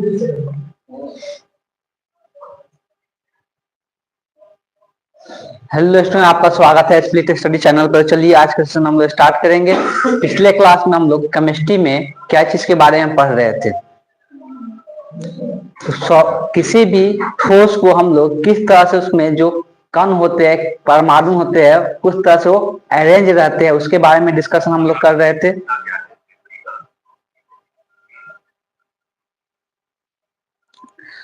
Hello student, आपका स्वागत है स्प्लिट स्टडी चैनल पर। चलिए आज का सेशन हम लोग स्टार्ट करेंगे। पिछले क्लास में हम लोग केमिस्ट्री में क्या चीज के बारे में पढ़ रहे थे। तो किसी भी ठोस को हम लोग किस तरह से उसमें जो कण होते हैं, परमाणु होते हैं, उस तरह से वो अरेंज रहते हैं, उसके बारे में डिस्कशन हम लोग कर रहे थे।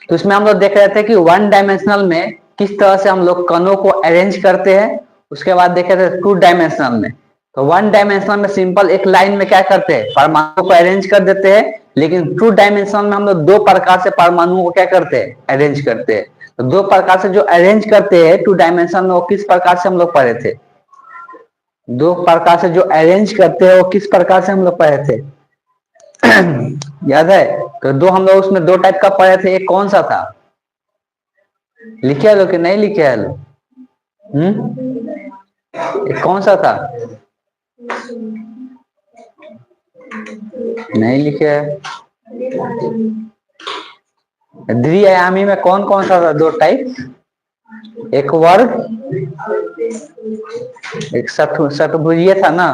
तो इसमें हम लोग देख रहे थे कि वन डायमेंशनल में किस तरह से हम लोग कणों को अरेंज करते हैं। उसके बाद देखे थे टू डायमेंशनल में। तो वन डायमेंशनल में सिंपल एक लाइन में क्या करते हैं, परमाणु को अरेंज कर देते हैं। लेकिन टू डायमेंशनल में हम लोग दो प्रकार से परमाणुओं को क्या करते हैं, अरेंज करते हैं। तो दो प्रकार से जो अरेंज करते हैं टू डायमेंशनल में, वो किस प्रकार से हम लोग पढ़े थे। दो प्रकार से जो अरेंज करते हैं वो किस प्रकार से हम लोग पढ़े थे, याद है। तो दो हम लोग उसमें दो टाइप का पढ़े थे। एक कौन सा था, लिखे लो कि नहीं लिखे लो। एक कौन सा था, नहीं लिखे है। द्विआयामी में कौन कौन सा था, दो टाइप, एक वर्ग, एक षट्भुजीय था ना।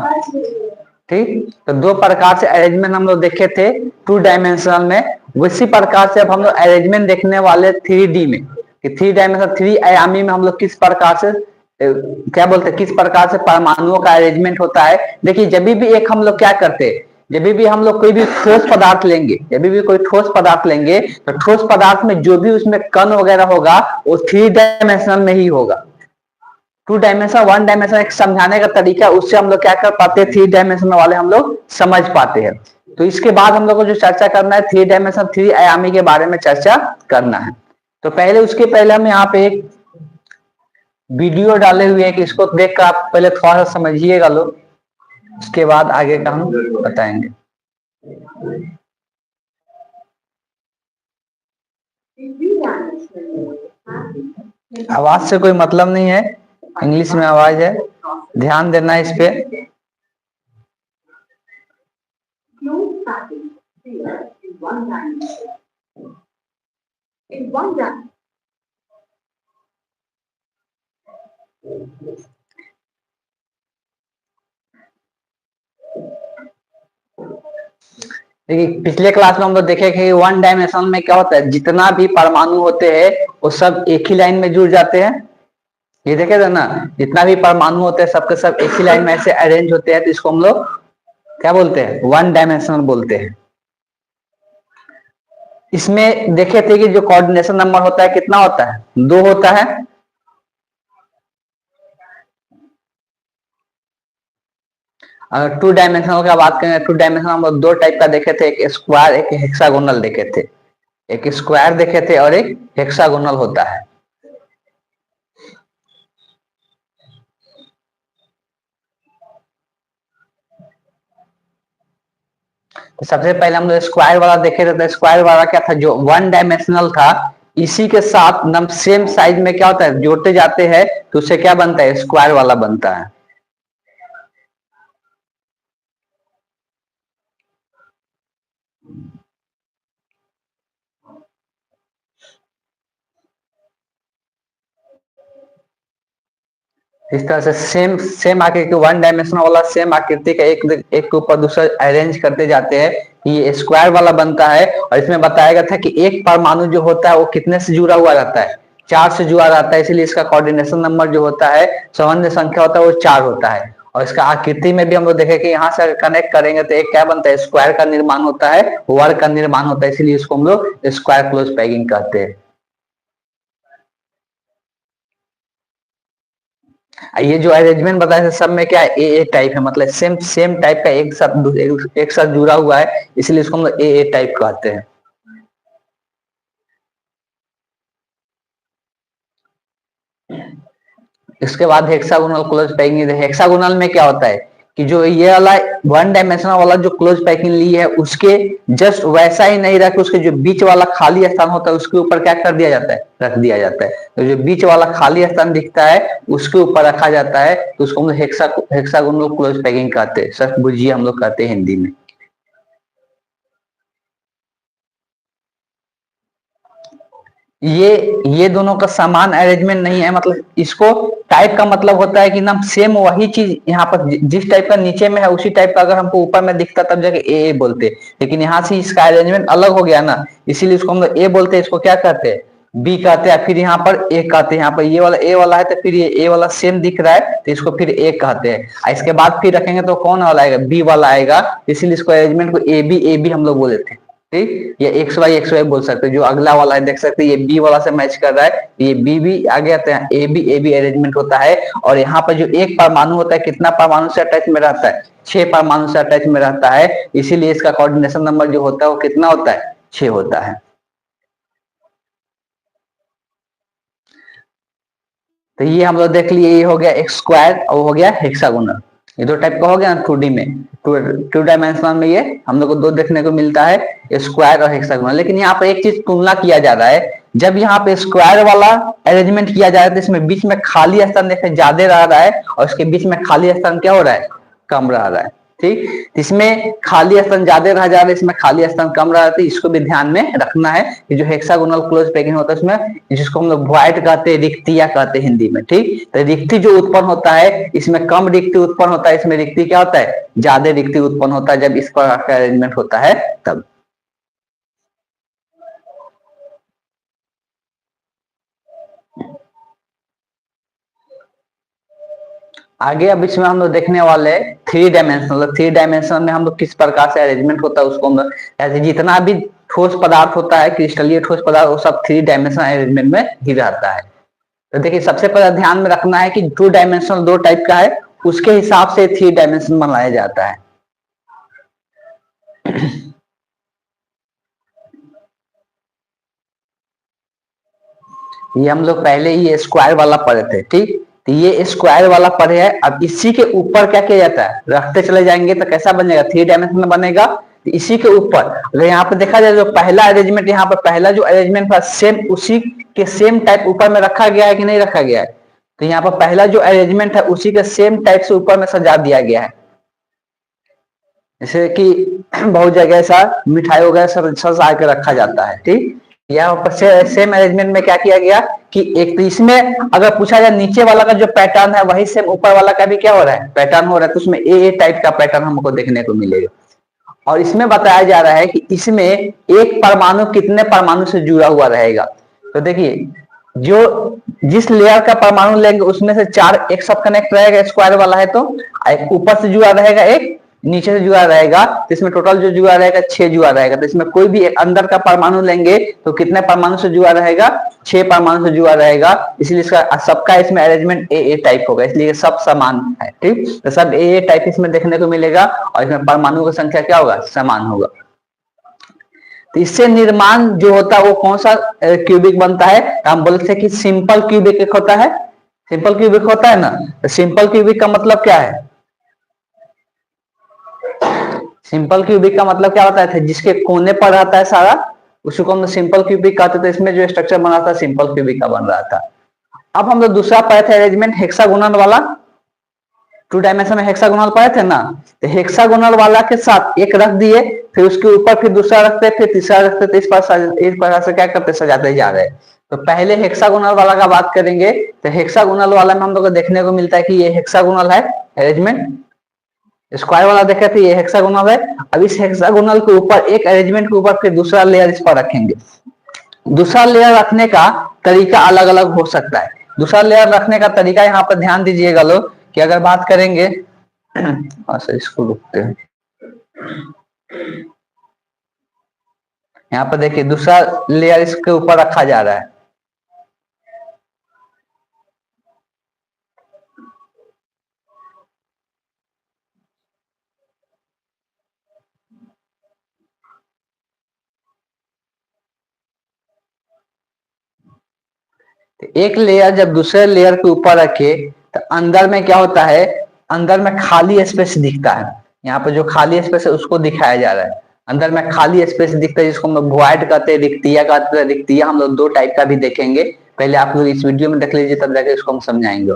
ठीक, तो दो प्रकार से अरेंजमेंट हम लोग देखे थे टू डायमेंशनल में। उसी प्रकार से अब हम लोग अरेंजमेंट देखने वाले 3D में, कि थ्री डायमेंशनल थ्री आयामी में हम लोग किस प्रकार से क्या बोलते हैं, किस प्रकार से परमाणुओं का अरेंजमेंट होता है। देखिए, जब भी एक हम लोग क्या करते हैं, जब भी हम लोग कोई भी ठोस पदार्थ लेंगे, जब भी कोई ठोस पदार्थ लेंगे, तो ठोस पदार्थ में जो भी उसमें कण वगैरह होगा वो थ्री डायमेंशनल में ही होगा। टू डायमेंशनल वन डायमेंशनल एक समझाने का तरीका, उससे हम लोग क्या कर पाते हैं, थ्री डायमेंशनल वाले हम लोग समझ पाते हैं। तो इसके बाद हम लोग को जो चर्चा करना है, थ्री डायमेंशनल थ्री आयामी के बारे में चर्चा करना है। तो पहले उसके पहले हम यहाँ पे एक वीडियो डाले हुए हैं कि इसको देखकर आप पहले थोड़ा सा समझिएगा लोग, उसके बाद आगे का हम बताएंगे। आवाज से कोई मतलब नहीं है, इंग्लिश में आवाज है, ध्यान देना है इस पे। देखिए, पिछले क्लास में हम लोग देखे कि वन डायमेंशन में क्या होता है, जितना भी परमाणु होते हैं वो सब एक ही लाइन में जुड़ जाते हैं। ये देखे थे ना, जितना भी परमाणु होते हैं सबके सब एक ही लाइन में ऐसे अरेंज होते हैं। तो इसको हम लोग क्या बोलते हैं, वन डायमेंशनल बोलते हैं। इसमें देखे थे कि जो कोऑर्डिनेशन नंबर होता है कितना होता है, दो होता है। अगर टू डायमेंशनल का बात करें, टू डायमेंशनल हम लोग दो टाइप का देखे थे, एक स्क्वायर एक हेक्सागोनल देखे थे। एक स्क्वायर देखे थे और एक हेक्सागोनल होता है। तो सबसे पहले हम लोग स्क्वायर वाला देखे थे। तो स्क्वायर वाला क्या था, जो वन डायमेंशनल था, इसी के साथ नम सेम साइज में क्या होता है, जोड़ते जाते हैं तो उससे क्या बनता है, स्क्वायर वाला बनता है। इस तरह से सेम सेम आकृति, वन डायमेंशनल वाला सेम आकृति का एक एक के ऊपर दूसरा अरेंज करते जाते हैं, ये स्क्वायर वाला बनता है। और इसमें बताया गया था कि एक परमाणु जो होता है वो कितने से जुड़ा हुआ रहता है, चार से जुड़ा रहता है। इसलिए इसका कोऑर्डिनेशन नंबर जो होता है, संबंध संख्या होता है, वो चार होता है। और इसका आकृति में भी हम लोग देखे कि यहाँ से अगर कनेक्ट करेंगे तो एक क्या बनता है, स्क्वायर का निर्माण होता है, वर्ग का निर्माण होता है। इसलिए इसको हम लोग स्क्वायर क्लोज पैकिंग कहते हैं। ये जो अरेंजमेंट बताया सब में क्या है, ए टाइप है, मतलब सेम सेम टाइप का एक साथ जुड़ा हुआ है, इसलिए इसको हम लोग ए टाइप कहते हैं। इसके बाद हेक्सागोनल क्लोज पैकिंग। हेक्सागोनल में क्या होता है कि जो ये वाला वन डायमेंशनल वाला जो क्लोज पैकिंग ली है, उसके जस्ट वैसा ही नहीं रख, उसके जो बीच वाला खाली स्थान होता है उसके ऊपर क्या कर दिया जाता है, रख दिया जाता है। तो जो बीच वाला खाली स्थान दिखता है उसके ऊपर रखा जाता है, तो उसको हम लोग हेक्सागोनल क्लोज पैकिंग कहते हैं, षट्भुजीय हम लोग कहते हैं हिंदी में। ये दोनों का समान अरेंजमेंट नहीं है, मतलब इसको टाइप का मतलब होता है कि ना सेम वही चीज यहाँ पर जिस टाइप का नीचे में है उसी टाइप का अगर हमको ऊपर में दिखता तब जाके ए बोलते, लेकिन यहाँ से इसका अरेंजमेंट अलग हो गया ना, इसीलिए इसको हम लोग ए बोलते हैं। इसको क्या कहते हैं, बी कहते हैं, फिर यहाँ पर ए कहते हैं। यहाँ पर ये वाला ए वाला है तो फिर ये ए वाला सेम दिख रहा है तो इसको फिर ए कहते हैं। इसके बाद फिर रखेंगे तो कौन वाला आएगा, बी वाला आएगा, इसीलिए इसको अरेंजमेंट को ए बी हम लोग बोले थे। ठीक, ये एक्स वाई बोल सकते हैं। जो अगला वाला है देख सकते हैं ये बी वाला से मैच कर रहा है, ये बी भी आ गया तो ए बी अरेंजमेंट होता है। और यहाँ पर जो एक परमाणु होता है कितना परमाणु से अटैच में रहता है, 6 परमाणु से अटैच में रहता है, इसीलिए इसका कोऑर्डिनेशन नंबर जो होता है वो कितना होता है, 6 होता है। तो ये हम लोग देख लिए, ये हो गया एक्स स्क्वायर और हो गया हेक्सागोनल। ये दो टाइप का हो गया ना 2D में, टू डायमेंशनल में ये हम लोग को दो देखने को मिलता है, स्क्वायर और हेक्सागोनल। लेकिन यहाँ पे एक चीज तुलना किया जा रहा है, जब यहाँ पे स्क्वायर वाला अरेंजमेंट किया जा रहा है तो इसमें बीच में खाली स्थान देखे ज्यादा रह रहा है और इसके बीच में खाली स्थान क्या हो रहा है, कम रह रहा है। ठीक, इसमें खाली स्थान ज्यादा रह जा रहा है, इसमें खाली स्थान कम रह रहा है, इसको भी ध्यान में रखना है कि जो हेक्सागोनल क्लोज पैकिंग होता है उसमें जिसको हम लोग वॉइड कहते हैं, रिक्तियां कहते हैं हिंदी में। ठीक, तो रिक्ति जो उत्पन्न होता है इसमें कम रिक्ति उत्पन्न होता है, इसमें रिक्ति क्या होता है, ज्यादा रिक्ति उत्पन्न होता है जब इस प्रकार का अरेंजमेंट होता है तब। आगे अब इसमें हम लोग देखने वाले 3 डायमेंशनल। 3 डायमेंशनल में हम लोग किस प्रकार से अरेंजमेंट होता है उसको हम लोग, ऐसे जितना भी ठोस पदार्थ होता है, क्रिस्टलीय ठोस पदार्थ, वो सब 3 डायमेंशनल अरेंजमेंट में ही रहता है। तो देखिए सबसे पहले ध्यान में रखना है कि 2 डायमेंशनल दो टाइप का है, उसके हिसाब से 3 डायमेंशन बनाया जाता है। ये हम लोग पहले ही स्क्वायर वाला पढ़े थे। ठीक, तो ये स्क्वायर वाला पढ़े है। अब इसी के ऊपर क्या किया जाता है, रखते चले जाएंगे तो कैसा बनेगा, 3 डायमेंशन में बनेगा। तो इसी के ऊपर अगर यहाँ पे देखा जाए जो पहला अरेंजमेंट, यहाँ पर पहला जो अरेंजमेंट था सेम उसी के सेम टाइप ऊपर में रखा गया है कि नहीं रखा गया है। तो यहाँ पर पहला जो अरेंजमेंट है उसी के सेम टाइप से ऊपर में सजा दिया गया है। जैसे कि बहुत जगह ऐसा मिठाई वगैरह सब सजा के रखा जाता है। ठीक, यहाँ पर सेम अरेंजमेंट में क्या किया गया कि एक तो इसमें अगर पूछा जाए नीचे वाला का जो पैटर्न है वही सेम ऊपर वाला का भी क्या हो रहा है, पैटर्न हो रहा है, तो उसमें ए टाइप का पैटर्न हमको देखने को मिलेगा। और इसमें बताया जा रहा है कि इसमें एक परमाणु कितने परमाणु से जुड़ा हुआ रहेगा। तो देखिए जो जिस लेयर का परमाणु लेंगे उसमें से 4 एक साथ कनेक्ट रहेगा, स्क्वायर वाला है तो एक ऊपर से जुड़ा रहेगा, एक नीचे से जुड़ा रहेगा, तो इसमें टोटल जो जुड़ा रहेगा 6 जुड़ा रहेगा। तो इसमें कोई भी अंदर का परमाणु लेंगे तो कितने परमाणु से जुड़ा रहेगा, 6 परमाणु से जुड़ा रहेगा। इसलिए इसका सबका इसमें अरेंजमेंट ए टाइप होगा, इसलिए सब समान है। ठीक, तो सब ए टाइप इसमें देखने को मिलेगा और इसमें परमाणु की संख्या क्या होगा, समान होगा। तो इससे निर्माण जो होता है वो कौन सा क्यूबिक बनता है, तो हम बोलते हैं कि सिंपल क्यूबिक एक होता है, सिंपल क्यूबिक होता है ना। तो सिंपल क्यूबिक का मतलब क्या है, सिंपल क्यूबिक का मतलब क्या होता है, जिसके कोने पर रहता है सारा उसको हम सिंपल क्यूबिक कहते थे। इसमें जो स्ट्रक्चर बना था सिंपल क्यूबिक का बन रहा था। अब हम लोग दूसरा पढ़े थे अरेंजमेंट हेक्सागोनल वाला, 2 डायमेंशन में हेक्सागोनल पढ़े थे ना। तो हेक्सागोनल वाला के साथ एक रख दिए, फिर उसके ऊपर फिर दूसरा रखते, फिर तीसरा रखते, तो इस प्रकार से क्या करते, सजाते जा रहे हैं। तो पहले हेक्सागोनल वाला का बात करेंगे। तो हेक्सागोनल वाला में हम लोग को देखने को मिलता है कि ये हेक्सागोनल है अरेंजमेंट, स्क्वायर वाला देखे थे ये हेक्सागोनल है। अब इस हेक्सागोनल के ऊपर एक अरेंजमेंट के ऊपर फिर दूसरा लेयर इस पर रखेंगे। दूसरा लेयर रखने का तरीका अलग अलग हो सकता है। दूसरा लेयर रखने का तरीका यहाँ पर ध्यान दीजिएगा लोग कि अगर बात करेंगे इसको रुकते हैं, यहाँ पर देखिए दूसरा लेयर इसके ऊपर रखा जा रहा है। एक लेयर जब दूसरे लेयर के ऊपर रखे तो अंदर में क्या होता है, अंदर में खाली स्पेस दिखता है। यहाँ पर जो खाली स्पेस है उसको दिखाया जा रहा है। अंदर में खाली स्पेस दिखता है जिसको हम लोग वॉइड कहते हैं, रिक्तियां कहते हैं। रिक्तियां हम लोग 2 टाइप का भी देखेंगे, पहले आप लोग इस वीडियो में देख लीजिए तब जाके इसको हम समझाएंगे।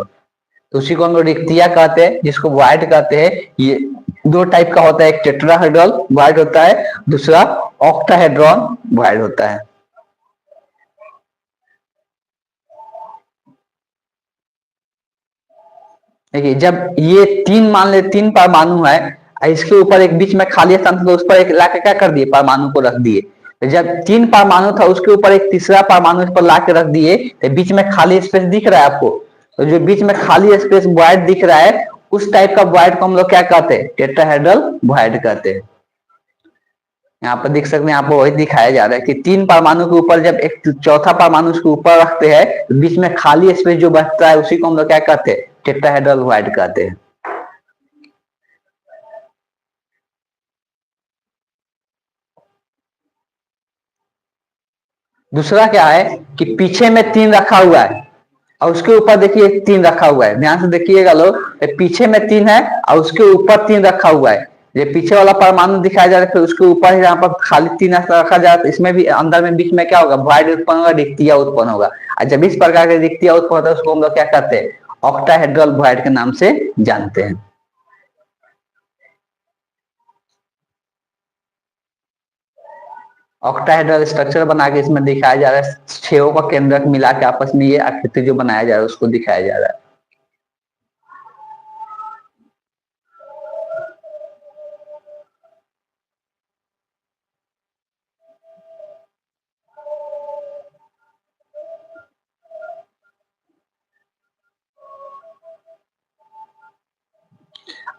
तो उसी को हम लोग रिक्तियां कहते हैं, जिसको वॉइड कहते हैं। ये 2 टाइप का होता है, एक टेट्राहेड्रल वॉइड होता है, दूसरा ऑक्टाहेड्रॉन वॉइड होता है। देखिए जब ये तीन मान ले, तीन परमाणु है, इसके ऊपर एक बीच में खाली स्थान था तो उस पर एक लाके क्या कर दिए, परमाणु को रख दिए। तो जब तीन परमाणु था उसके ऊपर एक तीसरा परमाणु इस पर लाके रख दिए, तो बीच में खाली स्पेस दिख रहा है आपको, तो जो बीच में खाली स्पेस वॉइड दिख रहा है, उस टाइप का वॉइड को हम लोग क्या कहते हैं, टेट्राहेड्रल वॉइड कहते हैं। यहाँ पर देख सकते हैं, यहाँ पर वही दिखाया जा रहा है कि तीन परमाणु के ऊपर जब एक चौथा परमाणु उसके ऊपर रखते हैं, तो बीच में खाली स्पेस जो बचता है उसी को हम लोग क्या कहते हैं, टेट्राहेड्रल वॉइड कहते हैं। दूसरा क्या है कि पीछे में तीन रखा हुआ है और उसके ऊपर देखिए तीन रखा हुआ है, ध्यान से देखिएगा लोग, पीछे में तीन है और उसके ऊपर तीन रखा हुआ है। ये पीछे वाला परमाणु दिखाया जा रहा है, फिर उसके ऊपर यहाँ पर खाली तीन ऐसा रखा जा रहा है, तो इसमें भी अंदर में बीच में क्या होगा, वॉइड उत्पन्न होगा, रिक्तियां उत्पन्न होगा। और जब इस प्रकार की रिक्तियां उत्पन्न होता है उसको हम लोग क्या कहते हैं, ऑक्टाहेड्रल वॉइड के नाम से जानते हैं। ऑक्टाहेड्रल स्ट्रक्चर बना के इसमें दिखाया जा रहा है, छहों का केंद्रक मिला के आपस में ये आकृति जो बनाया जा रहा है उसको दिखाया जा रहा है।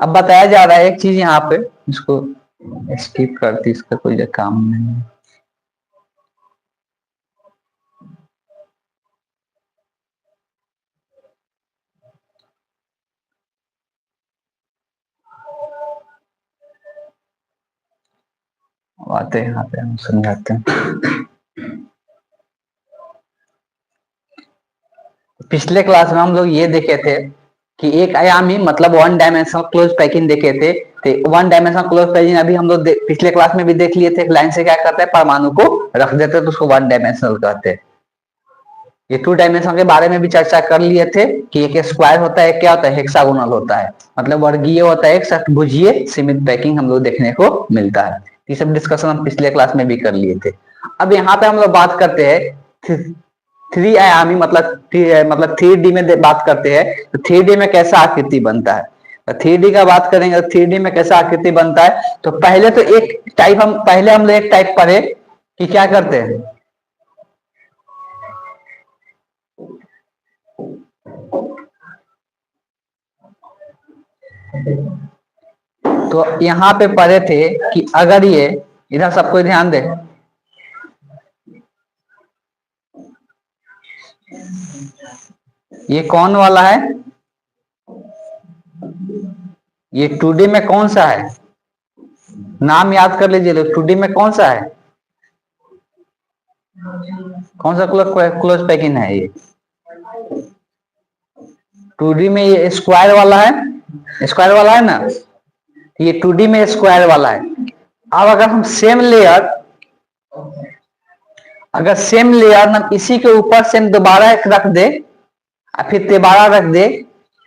अब बताया जा रहा है एक चीज यहाँ पे, इसको स्किप करती, इसका कोई काम नहीं है। आते हैं यहाँ पे हम समझाते हैं। पिछले क्लास में हम लोग ये देखे थे कि एक आयामी मतलब वन डायमेंशनल क्लोज पैकिंग देखे थे। तो वन डायमेंशनल क्लोज पैकिंग अभी हम लोग पिछले क्लास में भी देख लिए थे, एक लाइन से क्या करते हैं, परमाणु को रख देते हैं तो उसको वन डायमेंशनल कहते हैं। ये टू डायमेंशन के बारे में भी चर्चा कर लिए थे कि एक स्क्वायर होता है, क्या होता है, हेक्सागोनल होता है, मतलब वर्गीय होता है, एक षट्भुजीय सीमित पैकिंग हम लोग देखने को मिलता है। ये सब डिस्कशन हम पिछले क्लास में भी कर लिए थे। अब यहाँ पे हम लोग बात करते हैं थ्री आयामी मतलब थ्री डी में बात करते हैं, तो थ्री डी में कैसा आकृति बनता है। तो थ्री डी का बात करेंगे, थ्री डी में कैसा आकृति बनता है, तो पहले तो एक टाइप हम लोग एक टाइप पढ़े कि क्या करते हैं, तो यहाँ पे पढ़े थे कि अगर ये, इधर सबको ध्यान दे, ये कौन वाला है, ये टू डी में कौन सा है, नाम याद कर लीजिए लोग, टू डी में कौन सा है, कौन सा क्लोज पैकिंग है ये, टू डी में ये स्क्वायर वाला है, स्क्वायर वाला है ना, ये टू डी में स्क्वायर वाला है। अब अगर हम सेम लेयर, अगर सेम लेयर हम इसी के ऊपर सेम दोबारा एक रख दे और फिर दोबारा रख दे,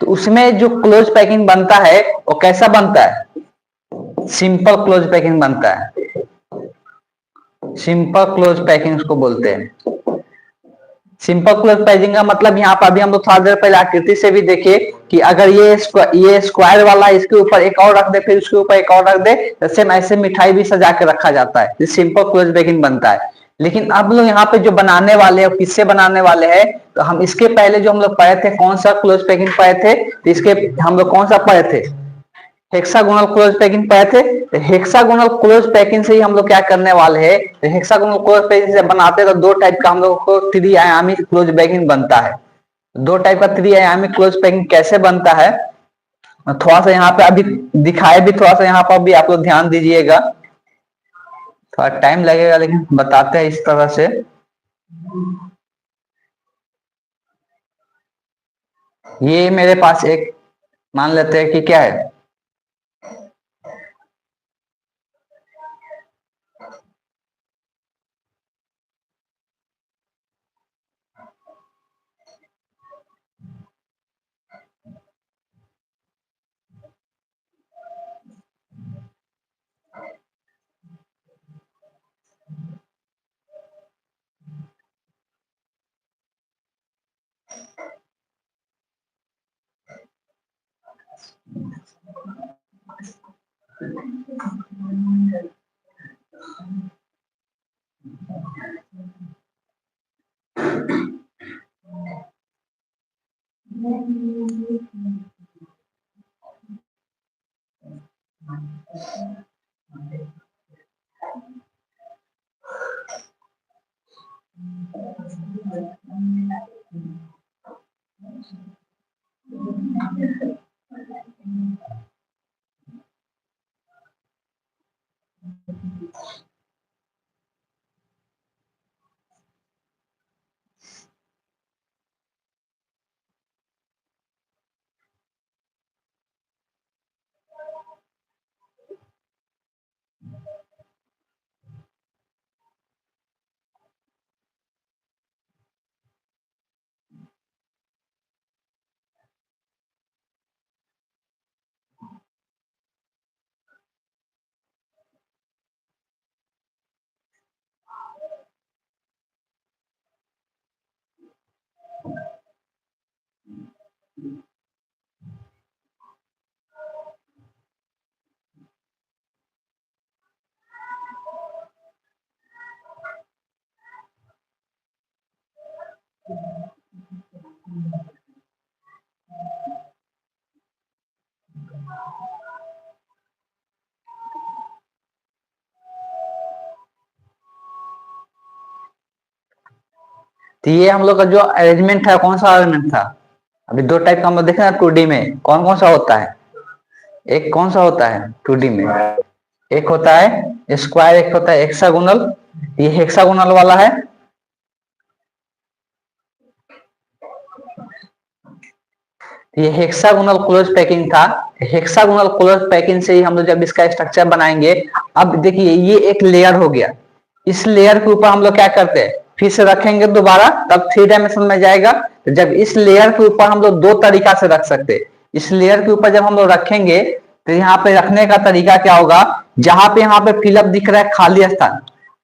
तो उसमें जो क्लोज पैकिंग बनता है वो कैसा बनता है, सिंपल क्लोज पैकिंग बनता है। सिंपल क्लोज पैकिंग उसको बोलते हैं। सिंपल क्लोज पैकिंग का मतलब यहाँ पर अभी हम लोग थोड़ा देर पहले आकृति से भी देखे कि अगर ये स्क्वायर वाला इसके ऊपर एक और रख दे, फिर उसके ऊपर एक और रख दे, तो सेम ऐसे मिठाई भी सजा के रखा जाता है, ये सिंपल क्लोज पैकिंग बनता है। लेकिन अब लोग यहाँ पे जो बनाने वाले हैं, किससे बनाने वाले हैं, तो हम इसके पहले जो हम लोग पढ़े थे, कौन सा क्लोज पैकिंग पढ़े थे, तो इसके हम लोग कौन सा पढ़े थे, हेक्सागोनल क्लोज पैकिंग पाए थे। तो हेक्सागोनल क्लोज पैकिंग से ही हम लोग क्या करने वाले हैं, तो हेक्सागोनल क्लोज पैकिंग से बनाते तो दो टाइप का हम लोग को थ्री आयामी क्लोज पैकिंग बनता है। दो टाइप का थ्री आयामी क्लोज पैकिंग कैसे बनता है, थोड़ा सा यहाँ पे अभी दिखाए भी, थोड़ा सा यहाँ पर भी आप लोग ध्यान दीजिएगा, थोड़ा टाइम लगेगा लेकिन बताते हैं इस तरह से। ये मेरे पास एक, मान लेते हैं कि क्या है, तो ये हम लोग का जो अरेंजमेंट था कौन सा अरेंजमेंट था? अभी दो टाइप का हम लोग देखे ना 2D में कौन कौन सा होता है। एक कौन सा होता है 2D में, एक होता है स्क्वायर, एक होता है हेक्सागोनल। ये हेक्सागोनल वाला है। ये हेक्सागोनल क्लोज पैकिंग था। हेक्सागोनल क्लोज पैकिंग से ही हम लोग जब इसका स्ट्रक्चर बनाएंगे, अब देखिए ये एक लेयर हो गया। इस लेयर के ऊपर हम लोग क्या करते हैं, फिर से रखेंगे दोबारा, तब 3 डायमेंशन में जाएगा। तो जब इस लेयर के ऊपर हम लोग दो तरीका से रख सकते हैं। इस लेयर के ऊपर जब हम लोग रखेंगे तो यहाँ पे रखने का तरीका क्या होगा, जहां पे यहाँ पे फिलअप दिख रहा है खाली स्थान,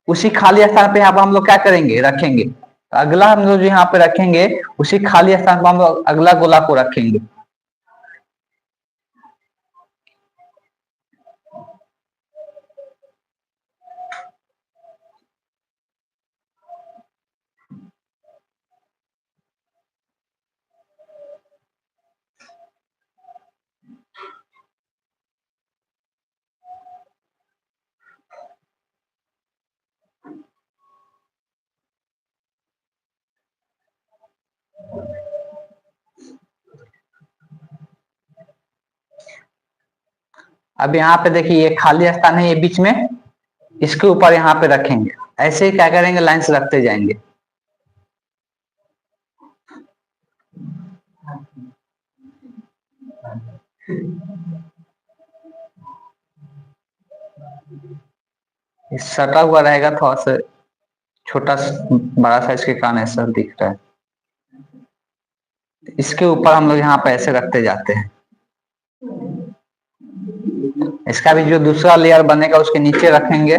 उसी खाली स्थान पे यहाँ पे हम लोग क्या करेंगे, रखेंगे। तो अगला हम लोग जो यहाँ पे रखेंगे उसी खाली स्थान पर हम लोग अगला गोला को रखेंगे। अब यहाँ पे देखिए ये खाली स्थान है, ये बीच में, इसके ऊपर यहाँ पे रखेंगे। ऐसे ही क्या करेंगे, लाइन से रखते जाएंगे। सटा हुआ रहेगा, थोड़ा सा छोटा बड़ा साइज के कान ऐसा दिख रहा है। इसके ऊपर हम लोग यहाँ पे ऐसे रखते जाते हैं। इसका भी जो दूसरा लेयर बनेगा उसके नीचे रखेंगे।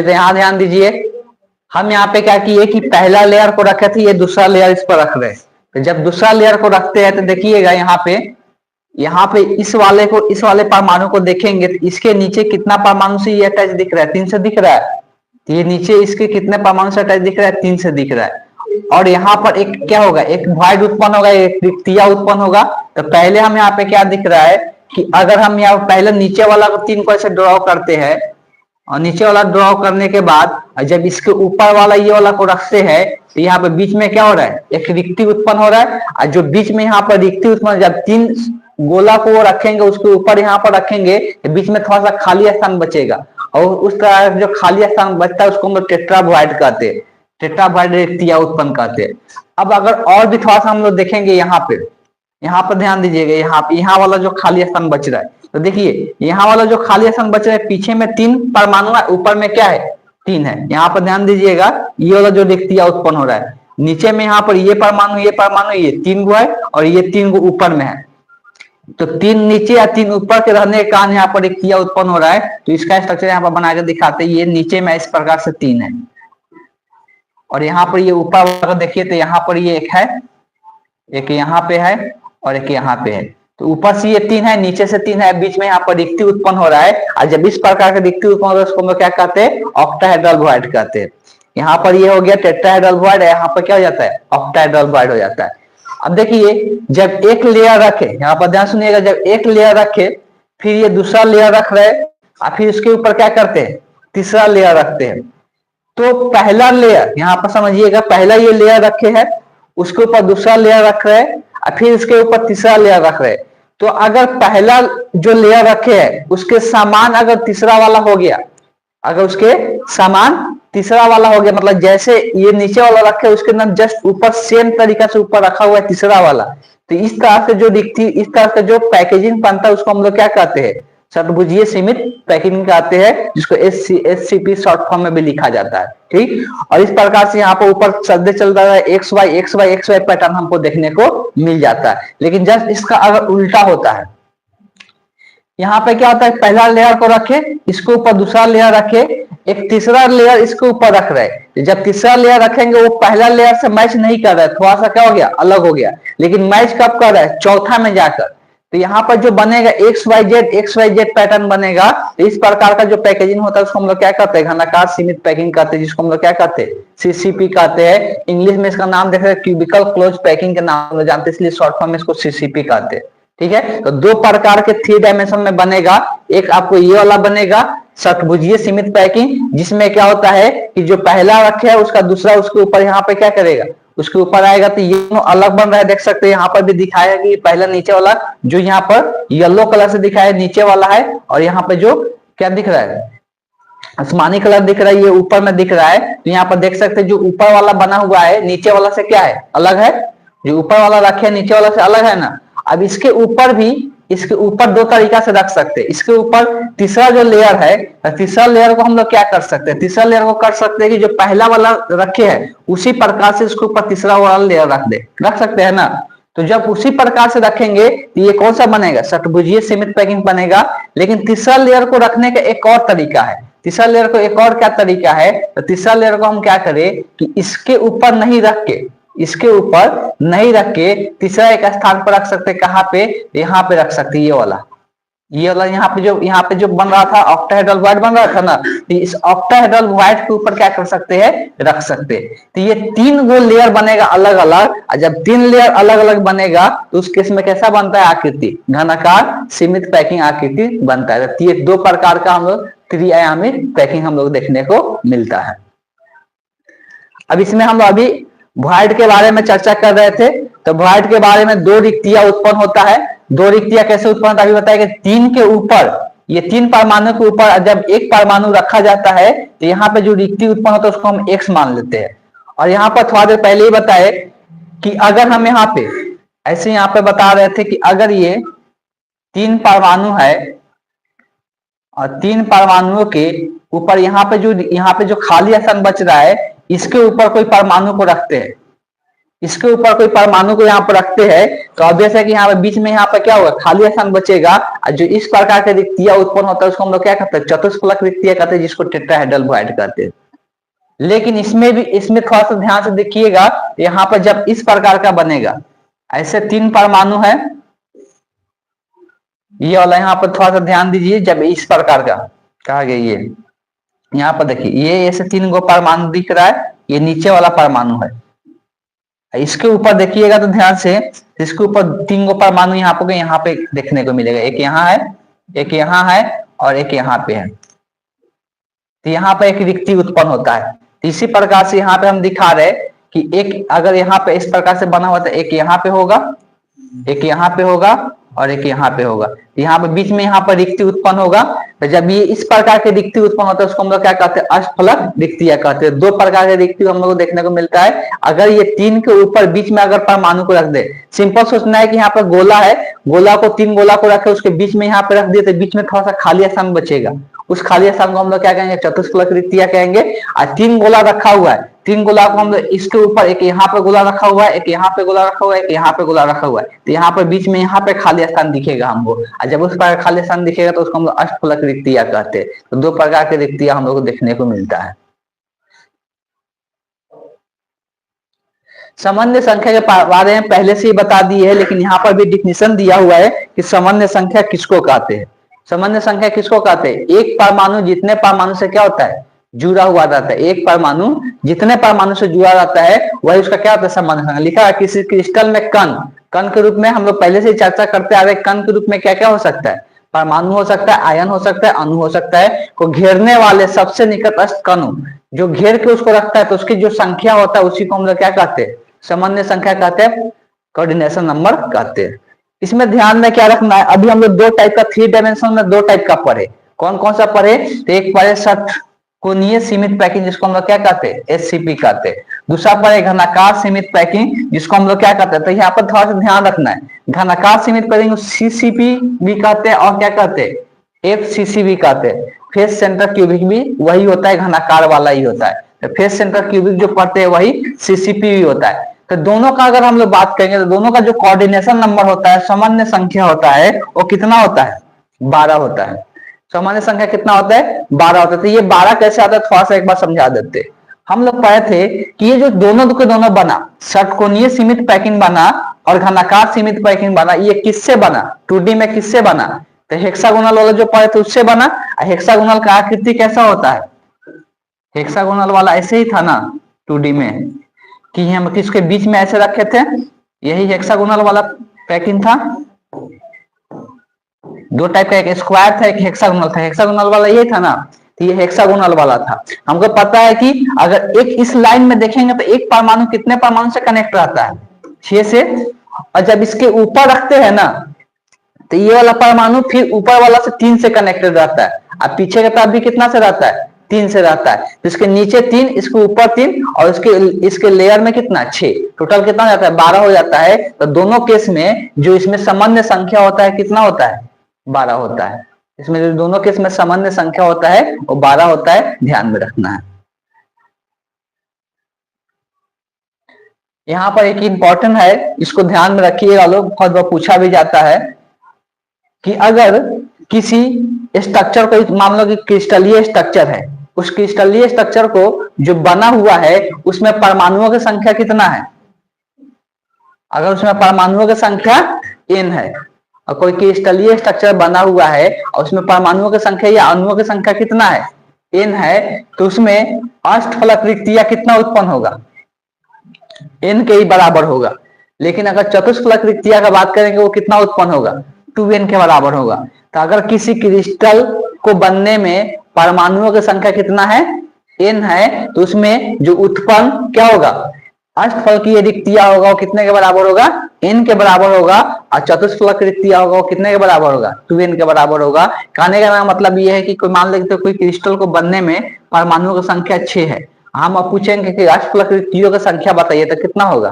यहाँ ध्यान दीजिए, हम यहाँ पे क्या किए कि पहला लेयर को रखे थे, ये दूसरा लेयर इस पर रख रहे हैं। तो जब दूसरा लेयर को रखते हैं तो देखिएगा यहाँ पे इस वाले परमाणु को देखेंगे तो इसके नीचे कितना परमाणु से ये अटैच दिख रहा है, 3 से दिख रहा है। तो ये नीचे इसके कितने परमाणु से अटैच दिख रहा है, 3 से दिख रहा है। और यहाँ पर एक क्या होगा, एक वॉइड उत्पन्न होगा, एक रिक्तिया उत्पन्न होगा। तो पहले हम यहाँ पे क्या दिख रहा है कि अगर हम यहाँ पहले नीचे वाला को 3 को ऐसे ड्रॉ करते हैं, और नीचे वाला ड्रॉ करने के बाद जब इसके ऊपर वाला ये वाला को रखते हैं तो यहाँ पे बीच में क्या हो रहा है, एक रिक्ति उत्पन्न हो रहा है। और जो बीच में यहाँ पर रिक्ति उत्पन्न, जब 3 गोला को रखेंगे उसके ऊपर यहाँ पर रखेंगे तो बीच में थोड़ा सा खाली स्थान बचेगा, और उस तरह जो खाली स्थान बचता है उसको हम लोग टेट्रावॉइड कहते हैं, टेट्रावॉइड रिक्तियां उत्पन्न करते हैं। अब अगर और भी थोड़ा सा हम लोग देखेंगे, यहाँ पर ध्यान दीजिएगा, यहाँ वाला जो खाली स्थान बच रहा है, तो देखिए यहाँ वाला जो खाली स्थान बच रहा है, पीछे में 3 परमाणु है, ऊपर में क्या है तीन है। यहाँ पर ध्यान दीजिएगा, ये वाला जो रिक्तियां उत्पन्न हो रहा है नीचे में, यहाँ पर ये परमाणु ये तीन गो है और ये तीन गो ऊपर में है। तो तीन नीचे या तीन ऊपर के रहने के कारण यहाँ पर रिक्तियां उत्पन्न हो रहा है। तो इसका स्ट्रक्चर यहाँ पर बनाकर दिखाते हैं। ये नीचे में इस प्रकार से तीन है और यहाँ पर ये ऊपर देखिए तो यहाँ पर ये एक है, एक यहाँ पे है और एक यहाँ पे है। तो ऊपर से ये तीन है, नीचे से तीन है, बीच में यहाँ पर रिक्ति उत्पन्न हो रहा है। और जब इस प्रकार का रिक्ति उत्पन्न हो रहा है उसको हम लोग क्या कहते हैं, ऑक्टाहेड्रल वॉइड कहते हैं। यहाँ पर ये हो गया टेट्राहेड्रल वॉइड, यहाँ पर क्या हो जाता है, ऑक्टाहेड्रल वॉइड हो जाता है। अब देखिए जब एक लेयर रखे, यहाँ पर ध्यान सुनिएगा, जब एक लेयर रखे फिर ये दूसरा लेयर रख रहे और फिर उसके ऊपर क्या करते हैं, तीसरा लेयर रखते हैं। तो पहला लेयर यहाँ पर समझिएगा, पहला ये लेयर रखे हैं, उसके ऊपर दूसरा लेयर रख रहे हैं और फिर इसके ऊपर तीसरा लेयर रख रहे हैं। तो अगर पहला जो लेयर रखे हैं उसके समान अगर तीसरा वाला हो गया, अगर उसके समान तीसरा वाला हो गया, मतलब जैसे ये नीचे वाला रखे उसके अंदर जस्ट ऊपर सेम तरीका से ऊपर रखा हुआ है तीसरा वाला, तो इस तरह से जो दिखती, इस तरह से जो पैकेजिंग बनता है उसको हम लोग क्या कहते हैं, षट्भुजीय सीमित पैकिंग कहते हैं, जिसको SCP शॉर्ट फॉर्म में भी लिखा जाता है। ठीक, और इस प्रकार से यहाँ पर ऊपर शब्द चल रहा है XY पैटर्न हमको देखने को मिल जाता है। लेकिन जस्ट इसका अगर उल्टा होता है, यहाँ पे क्या होता है, पहला लेयर को रखे, इसके ऊपर दूसरा लेयर रखे, एक तीसरा लेयर इसके ऊपर रख रहे। जब तीसरा लेयर रखेंगे वो पहला लेयर से मैच नहीं कर रहा है, थोड़ा सा क्या हो गया, अलग हो गया। लेकिन मैच कब कर रहा है, चौथा में जाकर। तो यहाँ पर जो बनेगा XYZ पैटर्न बनेगा। तो इस प्रकार का जो पैकेजिंग होता है उसको हम लोग क्या कहते हैं, घनाकार सीमित पैकिंग कहते हैं, जिसको हम लोग क्या कहते हैं, CCP कहते हैं। इंग्लिश में इसका नाम देख रहे हैं क्यूबिकल क्लोज पैकिंग के नाम में जानते हैं, इसलिए शॉर्ट फॉर्म में इसको CCP कहते हैं। ठीक है, तो दो प्रकार के 3 डायमेंशन में बनेगा। एक आपको ये वाला बनेगा षट्भुजीय सीमित पैकिंग, जिसमें क्या होता है कि जो पहला रखे है उसका दूसरा उसके ऊपर यहाँ पे क्या करेगा, उसके ऊपर आएगा। तो ये अलग बन रहा है, देख सकते हैं यहाँ पर भी दिखाया कि पहला नीचे वाला जो यहाँ पर येलो कलर से दिखाया नीचे वाला है, और यहाँ पे जो क्या दिख रहा है, आसमानी कलर दिख रहा है, ये ऊपर में दिख रहा है। तो यहाँ पर देख सकते हैं जो ऊपर वाला बना हुआ है नीचे वाला से क्या है, अलग है। जो ऊपर वाला रखे नीचे वाला से अलग है ना। अब इसके ऊपर भी, इसके ऊपर दो तरीका से रख सकते हैं। इसके ऊपर तीसरा जो लेयर है, तीसरा लेयर को हम लोग क्या कर सकते हैं, तीसरा लेयर को कर सकते हैं कि जो पहला वाला रखे है उसी प्रकार से इसके ऊपर तीसरा वाला लेयर रख सकते हैं ना। तो जब उसी प्रकार से रखेंगे तो ये कौन सा बनेगा, षट्भुजीय सीमित पैकिंग बनेगा। लेकिन तीसरा लेयर को रखने का एक और तरीका है। तीसरा लेयर को एक और क्या तरीका है, तो तीसरा लेयर को हम क्या करें कि इसके ऊपर नहीं रख के, इसके ऊपर नहीं रख के तीसरा एक स्थान पर रख सकते। कहाँ पे, यहाँ पे रख सकते। ये वाला यहाँ पे जो बन रहा था ऑक्टाहेड्रल वॉइड बन रहा था ना, तो इस ऑक्टाहेड्रल वॉइड के ऊपर क्या कर सकते हैं, रख सकते हैं। तो ये 3 गो लेयर बनेगा अलग अलग। और जब 3 लेयर अलग अलग बनेगा तो उस केस में कैसा बनता है, आकृति घनाकार सीमित पैकिंग आकृति बनता है। तो ये 2 प्रकार का हम लोग त्रिआयामी पैकिंग हम लोग देखने को मिलता है। अब इसमें हम लोग अभी वॉइड के बारे में चर्चा कर रहे थे। तो वॉइड के बारे में 2 रिक्तियां उत्पन्न होता है। 2 रिक्तियां कैसे उत्पन्न होता है अभी बताया कि 3 के ऊपर, ये 3 परमाणु के ऊपर जब एक परमाणु रखा जाता है तो यहाँ पे जो रिक्ति उत्पन्न होता है उसको हम X मान लेते हैं। और यहाँ पर थोड़ा देर पहले ही बताए कि अगर हम यहाँ पे ऐसे यहाँ पे बता रहे थे कि अगर ये 3 परमाणु है और 3 परमाणुओं के ऊपर यहाँ पे जो खाली स्थान बच रहा है इसके ऊपर कोई परमाणु को रखते हैं, इसके ऊपर कोई परमाणु को यहाँ पर रखते हैं, तो ऑब्वियस है कि यहाँ पे बीच में यहाँ पे क्या होगा, खाली स्थान बचेगा। और जो इस प्रकार के रिक्तियां उत्पन्न होता है उसको हम लोग क्या कहते हैं, चतुष्फलक रिक्तियां कहते हैं, जिसको टेट्राहेड्रल वॉइड कहते हैं। लेकिन इसमें थोड़ा सा ध्यान से देखिएगा, यहाँ पर जब इस प्रकार का बनेगा, ऐसे 3 परमाणु है, ये वाला यहाँ पर थोड़ा सा ध्यान दीजिए। जब इस प्रकार का कहा गया, ये यहाँ पर देखिए, ये ऐसे 3 गो परमाणु दिख रहा है, ये नीचे वाला परमाणु है। इसके ऊपर देखिएगा तो ध्यान से, इसके ऊपर 3 गो परमाणु यहाँ पे देखने को मिलेगा। एक यहाँ है, एक यहाँ है और एक यहाँ पे है। तो यहाँ पे एक रिक्ति उत्पन्न होता है। तो इसी प्रकार से यहाँ पे हम दिखा रहे कि एक अगर यहाँ पे इस प्रकार से बना हुआ तो एक यहाँ पे होगा, एक यहाँ पे होगा और एक यहाँ पे होगा। यहाँ पे बीच में यहाँ पर रिक्ति उत्पन्न होगा। तो जब ये इस प्रकार के रिक्ति उत्पन्न होता है उसको हम लोग क्या कहते हैं, अष्टफलक रिक्तियां कहते हैं। 2 प्रकार के रिक्ति हम लोग को देखने को मिलता है। अगर ये 3 के ऊपर बीच में अगर परमाणु को रख दे, सिंपल सोचना है कि यहाँ पर गोला है, गोला को 3 गोला को रखे, उसके बीच में यहाँ पे रख दिए तो बीच में थोड़ा सा खाली स्थान बचेगा उस खाली स्थान को हम लोग क्या कहेंगे, चतुष्फलक रिक्तियां कहेंगे। और 3 गोला रखा हुआ है, 3 गोला को हम लोग इसके ऊपर, एक यहाँ पे गोला रखा हुआ है, एक यहाँ पे गोला रखा हुआ है, एक यहाँ पे गोला रखा हुआ है, तो यहाँ पे बीच में यहाँ पे खाली स्थान दिखेगा हमको। और जब उस पर खाली स्थान दिखेगा तो उसको हम लोग अष्टफलक रिक्तियां कहते हैं। तो 2 प्रकार की रिक्तियां हम लोग को देखने को मिलता है। सामान्य संख्या के बारे में पहले से ही बता दी है, लेकिन यहाँ पर भी डिफिनेशन दिया हुआ है कि सामान्य संख्या किसको कहते हैं। सामान्य संख्या किसको कहते हैं, एक परमाणु जितने परमाणु से क्या होता है, जुड़ा हुआ रहता है। एक परमाणु जितने परमाणु से जुड़ा रहता है वही उसका क्या होता है, सामान्य संख्या। लिखा है किसी क्रिस्टल में कण, कण के रूप में हम लोग पहले से ही चर्चा करते आ रहे, कण के रूप में क्या क्या हो सकता है, परमाणु हो सकता है, आयन हो सकता है, अणु हो सकता है, को घेरने वाले सबसे निकटस्थ कण जो घेर के उसको रखता है, तो उसकी जो संख्या होता है उसी को हम लोग क्या कहते हैं, सामान्य संख्या कहते हैं, कोऑर्डिनेशन नंबर कहते हैं। इसमें ध्यान में क्या रखना है, अभी हम लोग 2 टाइप का, 3 डायमेंशन में 2 टाइप का पढ़े। कौन कौन सा पढ़े, तो एक पढ़े षटकोणीय सीमित पैकिंग जिसको हम लोग क्या कहते हैं, एससीपी कहते हैं। दूसरा पढ़े घनाकार सीमित पैकिंग जिसको हम लोग क्या कहते हैं, तो यहाँ पर थोड़ा सा ध्यान रखना है, घनाकार सीमित पैकिंग सीसीपी भी कहते हैं और क्या कहते हैं, एफसीसी भी कहते हैं। फेस सेंटर क्यूबिक भी वही होता है, घनाकार वाला ही होता है। तो फेस सेंटर क्यूबिक जो पढ़ते हैं वही सीसीपी भी होता है। तो दोनों का अगर हम लोग बात करेंगे तो दोनों का जो कोऑर्डिनेशन नंबर होता है, सामान्य संख्या होता है, वो कितना होता है, 12 होता है। सामान्य संख्या कितना होता है, 12 होता है। तो ये 12 कैसे आता है थोड़ा सा एक बार समझा देते। हम लोग पढ़े थे कि ये जो दोनों के दोनों बना, षटकोणीय सीमित पैकिंग बना और घनाकार सीमित पैकिंग बना, ये किससे बना, 2D में किससे बना, तो हेक्सागोनल वाला जो पढ़े थे उससे बना। हेक्सागोनल का आकृति कैसा होता है, हेक्सागोनल वाला ऐसे ही था ना 2D में, कि हम किसके बीच में ऐसे रखे थे, यही हेक्सागोनल वाला पैकिंग था। 2 टाइप का, एक स्क्वायर था, एक हेक्सागोनल था। हेक्सागोनल वाला यही था ना, तो ये हेक्सागोनल वाला था। हमको पता है कि अगर एक इस लाइन में देखेंगे तो एक परमाणु कितने परमाणु से कनेक्ट रहता है, 6 से। और जब इसके ऊपर रखते हैं ना, तो ये वाला परमाणु फिर ऊपर वाला से 3 से कनेक्टेड रहता है, और पीछे का तरफ भी कितना से रहता है, 3 से रहता है। तो इसके नीचे 3, इसके ऊपर 3, और इसके लेयर में कितना, 6, टोटल कितना हो जाता है, 12 हो जाता है। तो दोनों केस में जो इसमें सामान्य संख्या होता है कितना होता है, 12 होता है। इसमें जो दोनों केस में सामान्य संख्या होता है वो 12 होता है, ध्यान में रखना है। यहाँ पर एक इंपॉर्टेंट है, इसको ध्यान में रखिएगा लोग, बहुत बार पूछा भी जाता है कि अगर किसी स्ट्रक्चर को, मान लो कि क्रिस्टलीय स्ट्रक्चर है, उस क्रिस्टलीय स्ट्रक्चर को जो बना हुआ है उसमें परमाणुओं की संख्या कितना है, अगर उसमें परमाणुओं की संख्या n है, और कोई क्रिस्टलीय स्ट्रक्चर बना हुआ है और उसमें परमाणुओं की संख्या या अणुओं की संख्या कितना है, n है, तो उसमें अष्टफलक रिक्तियां कितना उत्पन्न होगा, n के ही बराबर होगा। लेकिन अगर चतुष्फलक रिक्तियां का बात करेंगे वो कितना उत्पन्न होगा, 2n के बराबर होगा। तो अगर किसी क्रिस्टल को बनने में परमाणुओं की संख्या कितना है, n है, तो उसमें जो उत्पन्न क्या होगा, अष्टफलक की रिक्तियां होगा वो कितने के बराबर होगा, n के बराबर होगा। और चतुष्फलक रिक्तियां होगा वो कितने के बराबर होगा, 2n के बराबर होगा। कहने का मतलब ये है कि कोई मान लेते कोई क्रिस्टल को बनने में परमाणुओं की संख्या 6 है, हम अब पूछेंगे कि अष्टफलक रिक्तियों की संख्या बताइए, तो कितना होगा,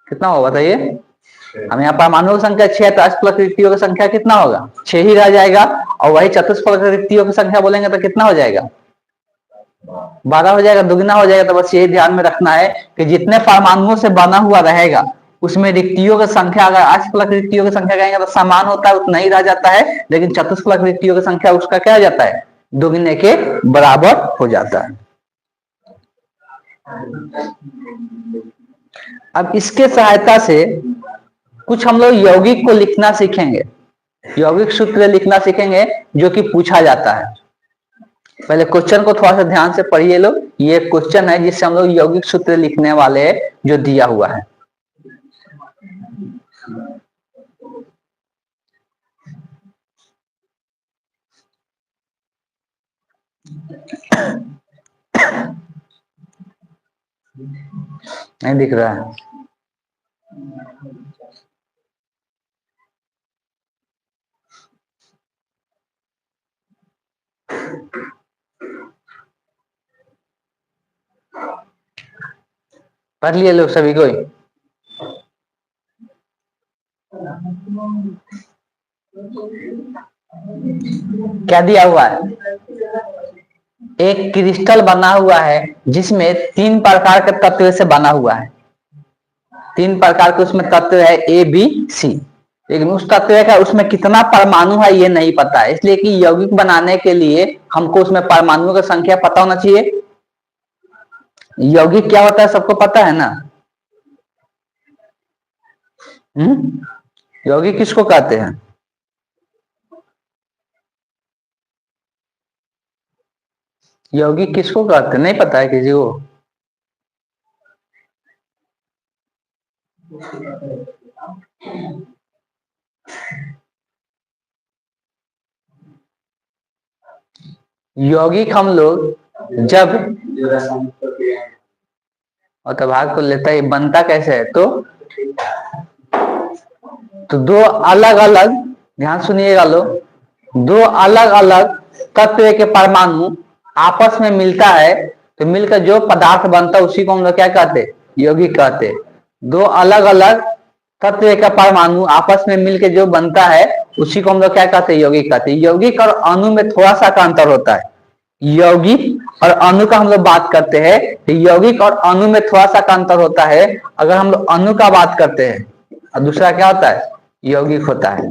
कितना होगा बताइए। हम यहाँ परमाणुओं की संख्या 6 है, तो अष्टफलक रिक्तियों की संख्या कितना होगा, 6 ही रह जाएगा। और वही चतुष्फलक रिक्तियों की संख्या बोलेंगे तो कितना हो जाएगा, 12 हो जाएगा, दुगना हो जाएगा। तो बस यही ध्यान में रखना है कि जितने परमाणुओं से बना हुआ रहेगा उसमें रिक्तियों की संख्या, अगर अष्टफलक रिक्तियों की संख्या कहेंगे तो समान होता है, उतना ही रह जाता है। लेकिन चतुष्फलक रिक्तियों की संख्या उसका क्या हो जाता है, दुगने के बराबर हो जाता है। अब इसके सहायता से कुछ हम लोग यौगिक को लिखना सीखेंगे, यौगिक सूत्र लिखना सीखेंगे जो कि पूछा जाता है। पहले क्वेश्चन को थोड़ा सा ध्यान से पढ़िए लो, ये क्वेश्चन है जिससे हम लोग यौगिक सूत्र लिखने वाले जो दिया हुआ है। नहीं दिख रहा है, पढ़ लिए लोग सभी कोई। क्या दिया हुआ है? एक क्रिस्टल बना हुआ है जिसमें 3 प्रकार के तत्व से बना हुआ है। 3 प्रकार के उसमें तत्व है ए बी सी, लेकिन उस तत्व का उसमें कितना परमाणु है ये नहीं पता है, इसलिए कि यौगिक बनाने के लिए हमको उसमें परमाणुओं की संख्या पता होना चाहिए। यौगिक क्या होता है सबको पता है ना? यौगिक किसको कहते हैं? यौगिक किसको कहते हैं नहीं पता है किसी को? यौगिक हम लोग जब भाग को लेता है, बनता कैसे है तो दो अलग अलग, ध्यान सुनिएगा लोग, दो अलग अलग तत्व के परमाणु आपस में मिलता है तो मिलकर जो पदार्थ बनता है उसी को हम लोग क्या कहते हैं? यौगिक कहते हैं। दो अलग अलग तत्व का परमाणु आपस में मिलकर जो बनता है उसी को हम लोग क्या कहते हैं? यौगिक कहते हैं। यौगिक और अणु में थोड़ा सा का अंतर होता है। यौगिक और अणु का हम लोग बात करते हैं तो यौगिक और अणु में थोड़ा सा का अंतर होता है। अगर हम लोग अणु का बात करते हैं और दूसरा क्या होता है? यौगिक होता है।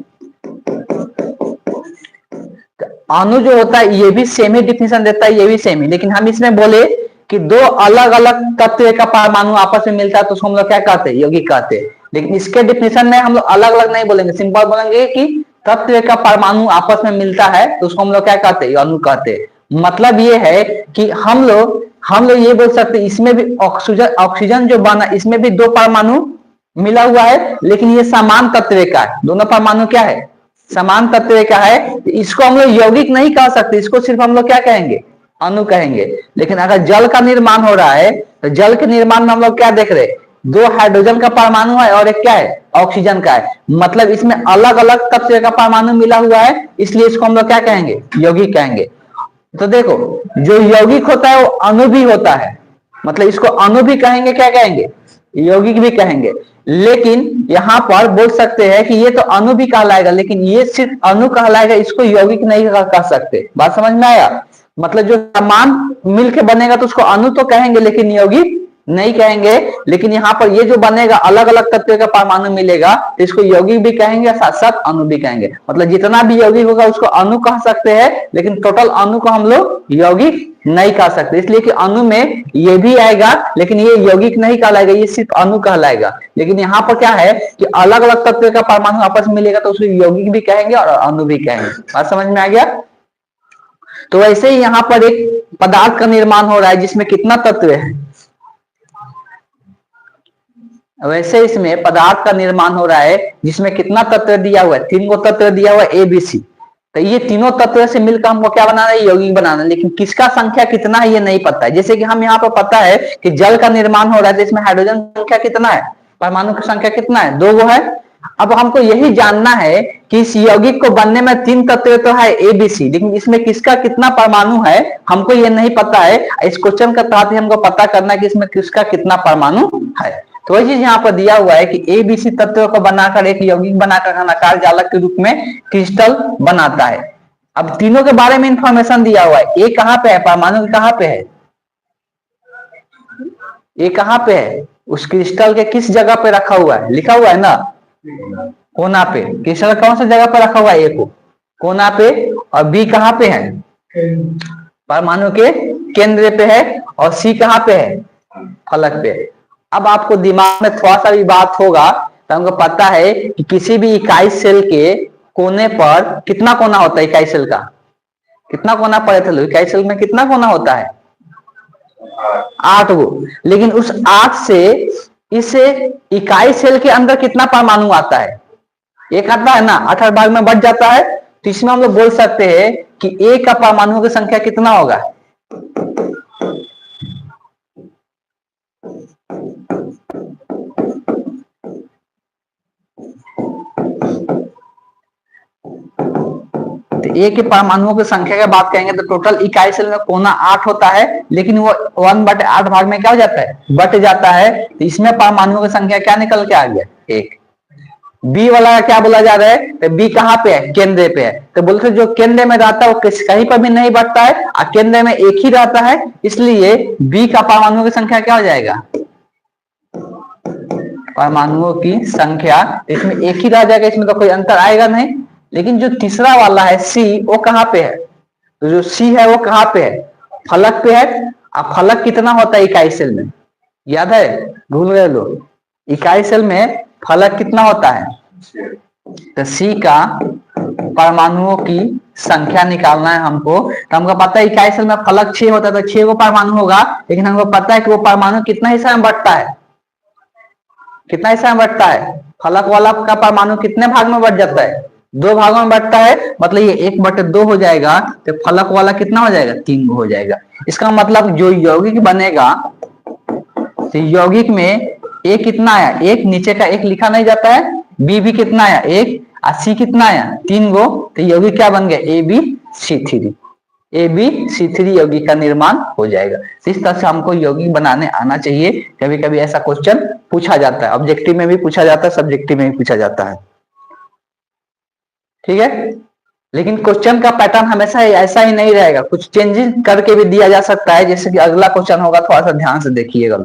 अणु जो होता है ये भी सेम ही डिफिनेशन देता है, ये भी सेम ही, लेकिन हम इसमें बोले कि दो अलग अलग तत्व का परमाणु आपस में मिलता है तो उसको हम लोग क्या कहते हैं? यौगिक कहते हैं। लेकिन इसके डिफिनेशन में हम लोग अलग अलग नहीं बोलेंगे, सिंपल बोलेंगे कि तत्व का परमाणु आपस में मिलता है तो उसको हम लोग क्या कहते हैं? अणु कहते हैं। मतलब ये है कि हम लोग ये बोल सकते हैं इसमें भी ऑक्सीजन जो बना इसमें भी दो परमाणु मिला हुआ है, लेकिन ये समान तत्व का है। दोनों परमाणु क्या है? समान तत्व का है। इसको हम लोग यौगिक नहीं कह सकते, इसको सिर्फ हम लोग क्या कहेंगे? अणु कहेंगे। लेकिन अगर जल का निर्माण हो रहा है तो जल के निर्माण में हम लोग क्या देख रहे हैं? दो हाइड्रोजन का परमाणु है और एक क्या है? ऑक्सीजन का है। मतलब इसमें अलग अलग तत्व का परमाणु मिला हुआ है, इसलिए इसको हम लोग क्या कहेंगे? यौगिक कहेंगे। तो देखो, जो यौगिक होता है वो अणु भी होता है, मतलब इसको अणु भी कहेंगे, क्या कहेंगे? यौगिक भी कहेंगे। लेकिन यहां पर बोल सकते हैं कि ये तो अणु भी कहलाएगा, लेकिन ये सिर्फ अणु कहलाएगा, इसको यौगिक नहीं कह सकते। बात समझ में आया? मतलब जो सामान मिलके बनेगा तो उसको अणु तो कहेंगे लेकिन यौगिक नहीं कहेंगे। लेकिन यहाँ पर ये जो बनेगा अलग अलग तत्व का परमाणु मिलेगा तो इसको यौगिक भी कहेंगे, साथ साथ अणु भी कहेंगे। मतलब जितना भी यौगिक होगा उसको अणु कह सकते हैं, लेकिन टोटल अणु को हम लोग यौगिक नहीं कह सकते, इसलिए कि अणु में ये भी आएगा लेकिन ये यौगिक नहीं कहलाएगा, ये सिर्फ अणु कहलाएगा। लेकिन यहाँ पर क्या है कि अलग अलग तत्व का परमाणु आपस में मिलेगा तो उसको यौगिक भी कहेंगे और अणु भी कहेंगे। बात समझ में आ गया? तो वैसे ही यहाँ पर एक पदार्थ का निर्माण हो रहा है जिसमें कितना तत्व है, वैसे इसमें पदार्थ का निर्माण हो रहा है जिसमें कितना तत्व दिया हुआ है? 3 गो तत्व दिया हुआ है ए बी सी। तो ये तीनों तत्व से मिलकर हमको क्या बनाना है? यौगिक बनाना है। लेकिन किसका संख्या कितना है ये नहीं पता है। जैसे कि हम यहाँ पर पता है कि जल का निर्माण हो रहा है तो इसमें हाइड्रोजन संख्या कितना है? परमाणु की संख्या कितना है? 2 गो है। अब हमको यही जानना है कि इस यौगिक को बनने में 3 तत्व तो है ए बी सी, लेकिन इसमें किसका कितना परमाणु है हमको ये नहीं पता है। इस क्वेश्चन का तहत ही हमको पता करना है कि इसमें किसका कितना परमाणु है। तो वही चीज यहाँ पर दिया हुआ है कि ए बी सी तत्वों को बनाकर एक यौगिक बनाकर घनाकार जालक के रूप में क्रिस्टल बनाता है। अब तीनों के बारे में इंफॉर्मेशन दिया हुआ है। ए कहाँ पे है? परमाणु कहाँ पे है? ए कहाँ पे है? उस क्रिस्टल के किस जगह पे रखा हुआ है? लिखा हुआ है ना, कोना पे। क्रिस्टल कौन सा जगह पे रखा हुआ है? ए को कोना पे। और बी कहाँ पे है? परमाणु के केंद्र पे है। और सी कहाँ पे है? फलक पे। अब आपको दिमाग में थोड़ा सा भी बात होगा तो हमको पता है कि किसी भी इकाई सेल के कोने पर कितना कोना होता है? इकाई सेल का कितना कोना पड़े थे? इकाई सेल में कितना कोना होता है? 8 गो। लेकिन उस 8 से इस इकाई सेल के अंदर कितना परमाणु आता है? एक आता है ना, 8 भाग में बढ़ जाता है। तो इसमें हम लोग बोल सकते हैं कि ए का परमाणु की संख्या कितना होगा? तो ए के परमाणुओं की संख्या की बात करेंगे तो टोटल इकाई सेल में कोना 8 होता है, लेकिन वो 1/8 भाग में क्या हो जाता है? बट जाता है। तो इसमें परमाणुओं की संख्या क्या निकल के आ गया? 1। बी वाला क्या बोला जा रहा है, तो बी कहाँ पे है, केंद्र पे है, तो बोलते जो केंद्र में रहता है वो कहीं पर भी नहीं बढ़ता है और केंद्र में एक ही रहता है, इसलिए बी का परमाणुओं की संख्या क्या हो जाएगा, परमाणुओं की संख्या इसमें एक ही रह जाएगा, इसमें तो कोई अंतर आएगा नहीं। लेकिन जो तीसरा वाला है सी, वो कहाँ पे है, तो जो सी है वो कहाँ पे है, फलक पे है। अब फलक कितना होता है इकाई सेल में, याद है, भूल गए लोग, इकाई सेल में फलक कितना होता है, तो सी का परमाणुओं की संख्या निकालना है हमको, तो हमको पता है इकाई सेल में फलक 6 होता है तो 6 को परमाणु होगा, लेकिन हमको पता है कि वो परमाणु कितना हिस्सा में बढ़ता है, कितना हिस्सा में बढ़ता है, फलक वाला का परमाणु कितने भाग में बढ़ जाता है, 2 भागों में बढ़ता है, मतलब ये 1/2 हो जाएगा, तो फलक वाला कितना हो जाएगा, 3 हो जाएगा। इसका मतलब जो यौगिक बनेगा, तो यौगिक में ए कितना आया, एक नीचे का एक लिखा नहीं जाता है, बी भी कितना आया, एक, और सी कितना आया, 3 गो, तो यौगिक क्या बन गया, AB C3, AB C3 यौगिक का निर्माण हो जाएगा। इस तरह से हमको यौगिक बनाने आना चाहिए, कभी कभी ऐसा क्वेश्चन पूछा जाता है, ऑब्जेक्टिव में भी पूछा जाता है, सब्जेक्टिव में भी पूछा जाता है, ठीक है। लेकिन क्वेश्चन का पैटर्न हमेशा ऐसा ही नहीं रहेगा, कुछ चेंजेस करके भी दिया जा सकता है, जैसे कि अगला क्वेश्चन होगा, थोड़ा सा ध्यान से देखिएगा,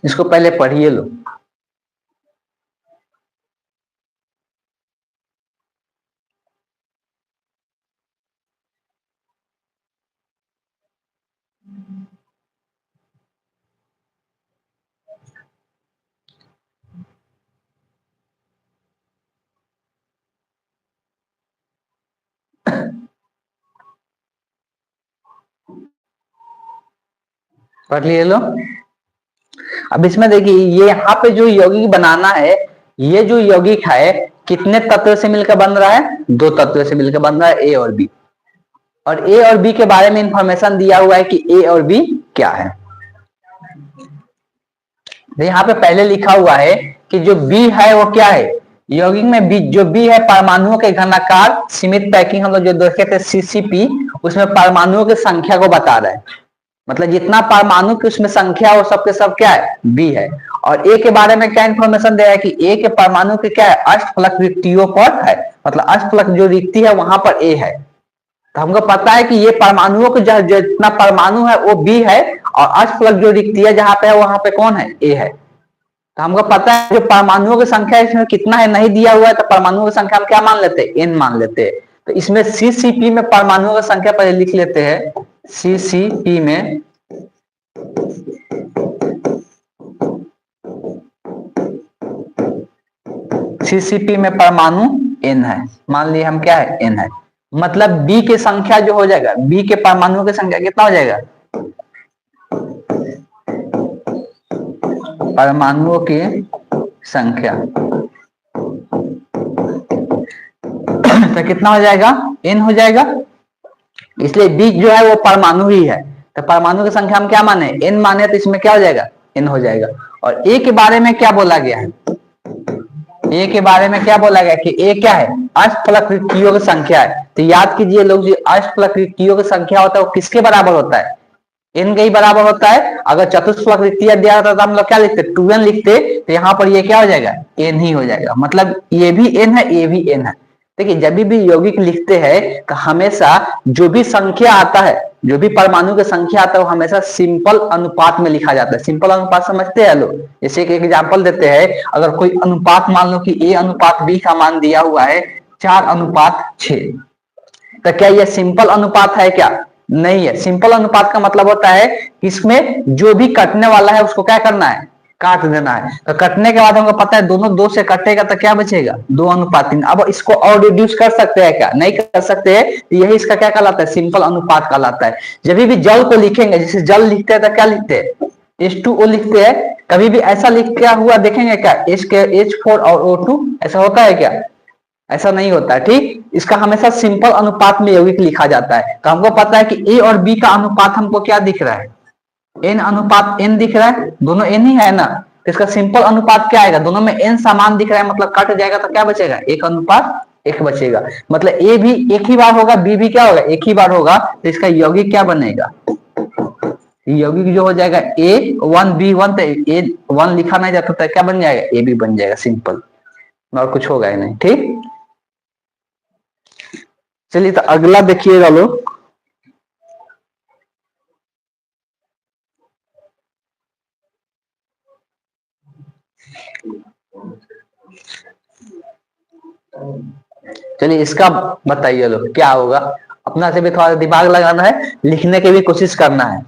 इसको पहले पढ़िए लो। पढ़ लिए लो। अब इसमें देखिए, ये यहाँ पे जो यौगिक बनाना है, ये जो यौगिक है कितने तत्व से मिलकर बन रहा है, 2 तत्व से मिलकर बन रहा है, ए और बी। और ए और बी के बारे में इंफॉर्मेशन दिया हुआ है कि ए और बी क्या है। यहाँ पे पहले लिखा हुआ है कि जो बी है वो क्या है, यौगिक में बी, जो बी है परमाणुओं के घनाकार सीमित पैकिंग, हम लोग जो देखे थे सीसीपी, उसमें परमाणुओं की संख्या को बता रहा है, मतलब जितना परमाणु की उसमें संख्या वो सबके सब क्या है, बी है। और ए के बारे में क्या इंफॉर्मेशन दे रहा है कि ए के परमाणु के क्या है, अष्टफलक रिक्तियों पर है, मतलब अष्टफलक जो रिक्ति है वहां पर ए है। तो हमको पता है कि ये परमाणुओं को जितना परमाणु है वो बी है, और अष्टफलक जो रिक्ति है जहां पे है वहां पे कौन है, ए है। तो हमको पता है जो परमाणुओं की संख्या इसमें कितना है नहीं दिया हुआ है, तो परमाणुओं की संख्या हम क्या मान लेते हैं, एन मान लेते हैं। तो इसमें सीसीपी में परमाणुओं की संख्या पहले लिख लेते हैं, सीसीपी में परमाणु एन है, मान लिया हम क्या है, एन है, मतलब बी की संख्या जो हो जाएगा, बी के परमाणुओं की संख्या कितना हो जाएगा, परमाणुओं की संख्या तो कितना हो जाएगा, एन हो जाएगा, इसलिए बी जो है वो परमाणु ही है, तो परमाणु की संख्या हम क्या माने, एन माने, तो इसमें क्या हो जाएगा, एन हो जाएगा। और ए के बारे में क्या बोला गया है, ए के बारे में क्या बोला गया कि ए क्या है, अष्टफलक रिक्तियों की संख्या है। तो याद कीजिए लोग, जो अष्टफलक रिक्तियों की संख्या होता है वो किसके बराबर होता है, एन के ही बराबर होता है। अगर चतुष्फलक रिक्तियां दिया होता तो हम लोग क्या लिखते, 2n लिखते, तो यहाँ पर ये क्या हो जाएगा, एन ही हो जाएगा, मतलब ये भी एन है, ये भी एन है। देखिए जब भी यौगिक लिखते हैं तो हमेशा जो भी संख्या आता है, जो भी परमाणु की संख्या आता है वो हमेशा सिंपल अनुपात में लिखा जाता है। सिंपल अनुपात समझते हैं लोग, जैसे एक एग्जाम्पल देते हैं, अगर कोई अनुपात मान लो कि ए अनुपात बी का मान दिया हुआ है 4:6, तो क्या यह सिंपल अनुपात है, क्या नहीं है। सिंपल अनुपात का मतलब होता है इसमें जो भी कटने वाला है उसको क्या करना है, काट देना है। तो कटने के बाद हमको पता है दोनों 2 से कटेगा तो क्या बचेगा, 2:3। अब इसको और रिड्यूस कर सकते हैं क्या, नहीं कर सकते हैं, तो यही इसका क्या कहलाता है, सिंपल अनुपात कहलाता है। जब भी जल को लिखेंगे, जैसे जल लिखते हैं तो क्या लिखते हैं, H2O लिखते हैं, कभी भी ऐसा लिखा हुआ देखेंगे क्या, H4 और O2, ऐसा होता है क्या, ऐसा नहीं होता है, ठीक। इसका हमेशा सिंपल अनुपात में यौगिक लिखा जाता है। तो हमको पता है कि ए और बी का अनुपात हमको क्या दिख रहा है, एन अनुपात एन दिख रहा है, दोनों एन ही है ना, तो इसका सिंपल अनुपात क्या आएगा, दोनों में एन समान दिख रहा है, मतलब कट जाएगा तो क्या बचेगा, 1:1 बचेगा, मतलब ए भी एक ही बार होगा, बी भी क्या होगा, एक ही बार होगा, तो इसका यौगिक क्या बनेगा, यौगिक जो हो जाएगा A1B1, तो A1 लिखा नहीं जाता तो क्या बन जाएगा, AB बन जाएगा, सिंपल, और कुछ होगा ही नहीं। ठीक, चलिए तो अगला देखिएगा लोग। चलिए इसका बताइए लोग क्या होगा, अपना से भी थोड़ा दिमाग लगाना है, लिखने की भी कोशिश करना है।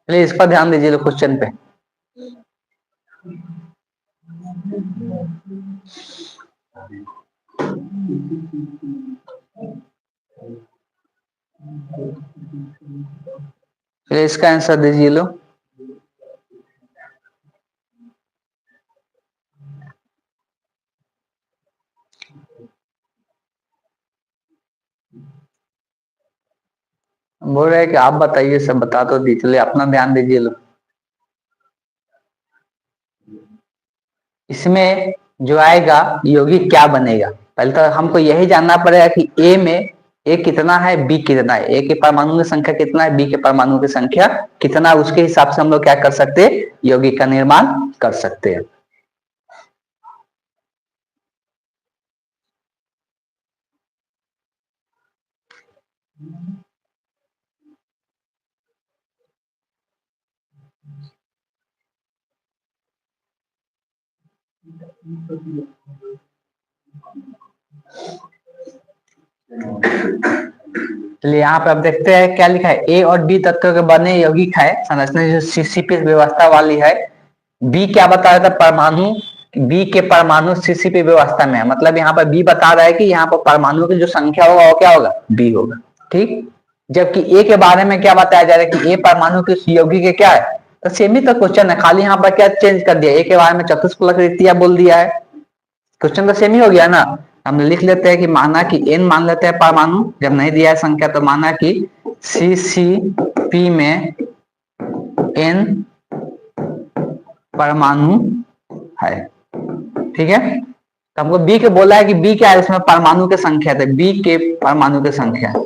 चलिए इस पर ध्यान दीजिए लोग क्वेश्चन पे। चलिए इसका आंसर दीजिए लोग। बोल रहे हैं कि आप बताइए, सब बता तो दी, चलिए अपना ध्यान दीजिए लोग। इसमें जो आएगा यौगिक क्या बनेगा, पहले तो हमको यही जानना पड़ेगा कि ए में ए कितना है, बी कितना है, ए के परमाणु की संख्या कितना है, बी के परमाणु की संख्या कितना, उसके हिसाब से हम लोग क्या कर सकते हैं, यौगिक का निर्माण कर सकते हैं। चलिए यहाँ पे आप देखते हैं क्या लिखा है, ए और बी तत्वों के बने यौगिक है संरचना जो सीसीपी व्यवस्था वाली है। बी क्या बता रहा था, परमाणु, बी के परमाणु सीसीपी व्यवस्था में है, मतलब यहाँ पर बी बता रहा है कि यहाँ पर परमाणु की जो संख्या होगा वो क्या होगा, बी होगा। ठीक, जबकि ए के बारे में क्या बताया जा रहा है कि ए परमाणु के यौगिक के क्या है, तो सेम ही तो क्वेश्चन है, खाली यहाँ पर क्या चेंज कर दिया, ए के बारे में चतुष्फलक रीतियां बोल दिया है, क्वेश्चन तो सेम ही हो गया ना। हम लिख लेते हैं कि माना कि एन मान लेते हैं परमाणु, जब नहीं दिया है संख्या तो माना कि सी सी पी में एन परमाणु है। ठीक है, तो हमको बी के बोला है कि बी क्या है, इसमें परमाणु की संख्या है, बी के परमाणु की संख्या है।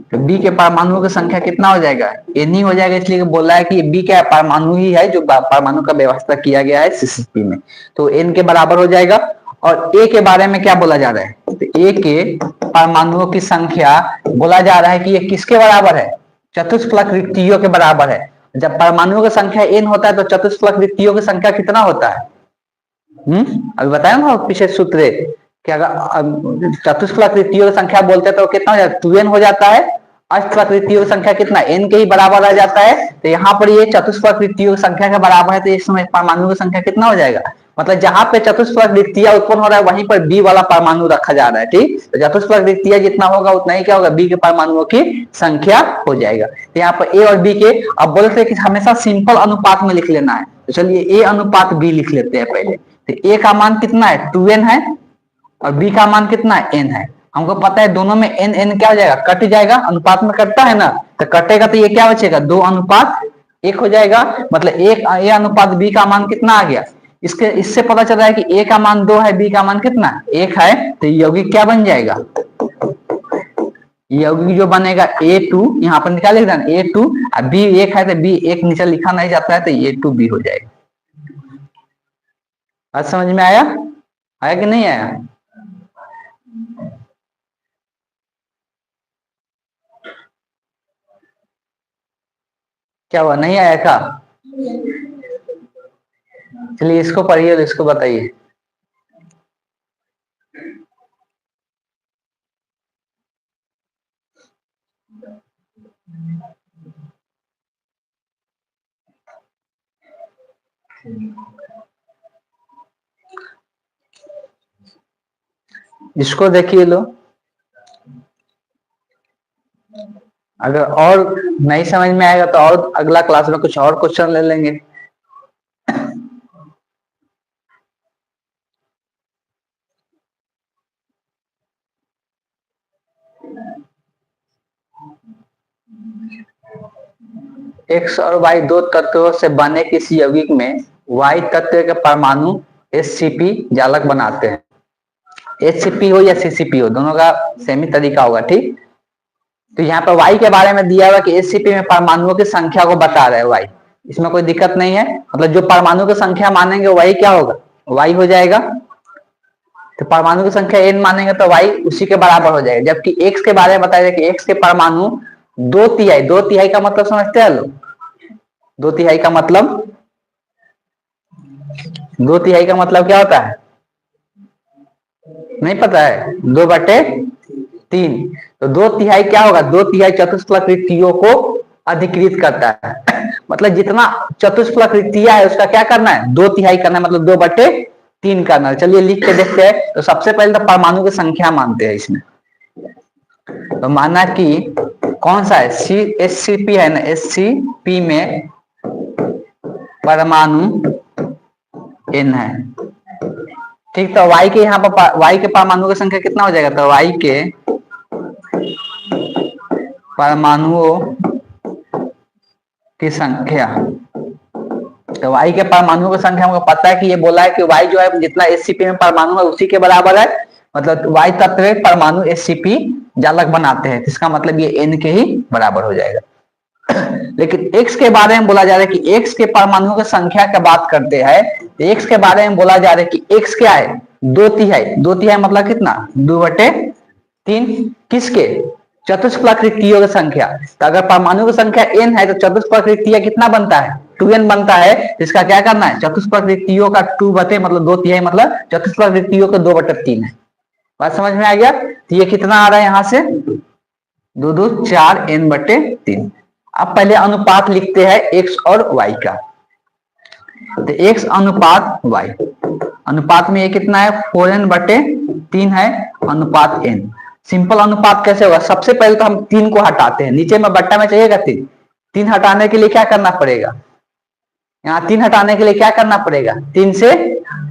तो बी के परमाणुओं की संख्या कितना हो जाएगा, एन ही हो जाएगा, इसलिए बोला है कि बी क्या है, परमाणु ही है जो परमाणु का व्यवस्था किया गया है सीसीपी में, तो एन के बराबर हो जाएगा। और ए के बारे में क्या बोला जा रहा है, तो ए के परमाणुओं की संख्या बोला जा रहा है कि ये किसके बराबर है, चतुष्फलक रिक्तियों के बराबर है। जब परमाणुओं की संख्या एन होता है तो चतुष्फलक रिक्तियों की संख्या कितना होता है, अभी बताया ना पीछे सूत्र कि अगर चतुष्फलाकृतियों की संख्या बोलते हैं तो कितना हो जाता है, 2n हो जाता है। अष्टफलाकृतियों की संख्या कितना, n के ही बराबर आ जाता है, तो यहाँ पर ये चतुष्फलाकृतियों की संख्या के बराबर है, तो इस समय परमाणु की संख्या कितना हो जाएगा, मतलब जहां पे चतुष्फलक रिक्तियां उत्पन्न हो रहा है वहीं पर बी वाला परमाणु रखा जा रहा है। ठीक, तो चतुष्फलक रिक्तियां जितना होगा उतना ही क्या होगा, बी के परमाणुओं की संख्या हो जाएगा। तो यहाँ पर ए और बी के, अब बोलते हैं कि हमेशा सिंपल अनुपात में लिख लेना है, तो चलिए ए अनुपात बी लिख लेते हैं पहले। तो ए का मान कितना है, 2n है, और बी का मान कितना है, n है। हमको पता है दोनों में n n क्या हो जाएगा, कट जाएगा, अनुपात में कटता है ना, तो कटेगा तो ये क्या बचेगा, 2:1 हो जाएगा, मतलब एक ए अनुपात बी का मान कितना आ गया। इसके इससे पता चल रहा है कि ए का मान 2 है, बी का मान कितना 1 है, तो यौगिक क्या बन जाएगा, यौगिक जो बनेगा A2, यहाँ पर निकाल लिखा ना A2, और बी 1 है तो बी 1 नीचे लिखा नहीं जाता है, तो A2B हो जाएगा। आज समझ में आया, आया कि नहीं आया, क्या हुआ, नहीं आया क्या, चलिए इसको पढ़िए और इसको बताइए। इसको देखिए लो, अगर और नहीं समझ में आएगा तो और अगला क्लास में कुछ और क्वेश्चन ले लेंगे। एक्स और वाई दो तत्वों से बने किसी यौगिक में वाई तत्व के परमाणु एचसीपी जालक बनाते हैं। एचसीपी हो या सीसीपी हो, दोनों का सेम ही तरीका होगा, ठीक। तो यहाँ पर वाई के बारे में दिया हुआ कि एचसीपी में परमाणुओं की संख्या को बता रहा है वाई, इसमें कोई दिक्कत नहीं है। मतलब जो परमाणु की संख्या मानेंगे वही क्या होगा, वाई हो जाएगा। तो परमाणु की संख्या n मानेंगे तो y उसी के बराबर हो जाएगा। जबकि x के बारे में बताया कि x के परमाणु 2/3 का मतलब समझते हैं लोग? 2/3 का मतलब, 2/3 का मतलब क्या होता है, नहीं पता है? 2/3। तो 2/3 क्या होगा, 2/3 चतुष्फलकृतियों को अधिकृत करता है। मतलब जितना चतुष्फलकृतियां है उसका क्या करना है, 2/3 करना है, मतलब 2/3 करना है। चलिए लिख के देखते हैं। तो सबसे पहले तो परमाणु की संख्या मानते हैं इसमें। तो माना कि कौन सा है, एचसीपी है ना, एचसीपी में परमाणु n है, ठीक। तो y के यहाँ पर y के परमाणु की संख्या कितना हो जाएगा, तो y के परमाणुओं की संख्या, तो y के परमाणुओं की संख्या हमको पता है कि ये बोला है कि y जो है जितना एचसीपी में परमाणु है उसी के बराबर है। मतलब y तत्व परमाणु एचसीपी जालक बनाते हैं, इसका मतलब ये n के ही बराबर हो जाएगा। लेकिन x के बारे में बोला जा रहा है कि x के परमाणुओं की संख्या की बात करते हैं। x के बारे में बोला जा रहा है कि x क्या है, 2/3। 2/3 मतलब कितना, 2/3। किसके, चतुष्फलकृतियों की संख्या। तो अगर परमाणु की संख्या n है तो चतुष्फलकृतियां कितना बनता है, 2n बनता है। इसका क्या करना है, चतुष्फलकृतियों का 2/, मतलब 2/3 मतलब चतुष्फलकृतियों का 2/3 है। बात समझ में आ गया? तो ये कितना आ रहा है यहाँ से, 2 2 4 n/3। अब पहले अनुपात लिखते हैं x और y का। तो x अनुपात y, अनुपात में ये कितना है, 4n/3 है अनुपात n। सिंपल अनुपात कैसे होगा, सबसे पहले तो हम 3 को हटाते हैं, नीचे में बट्टा में चाहिएगा 3। 3 हटाने के लिए क्या करना पड़ेगा, यहाँ 3 हटाने के लिए क्या करना पड़ेगा, 3 से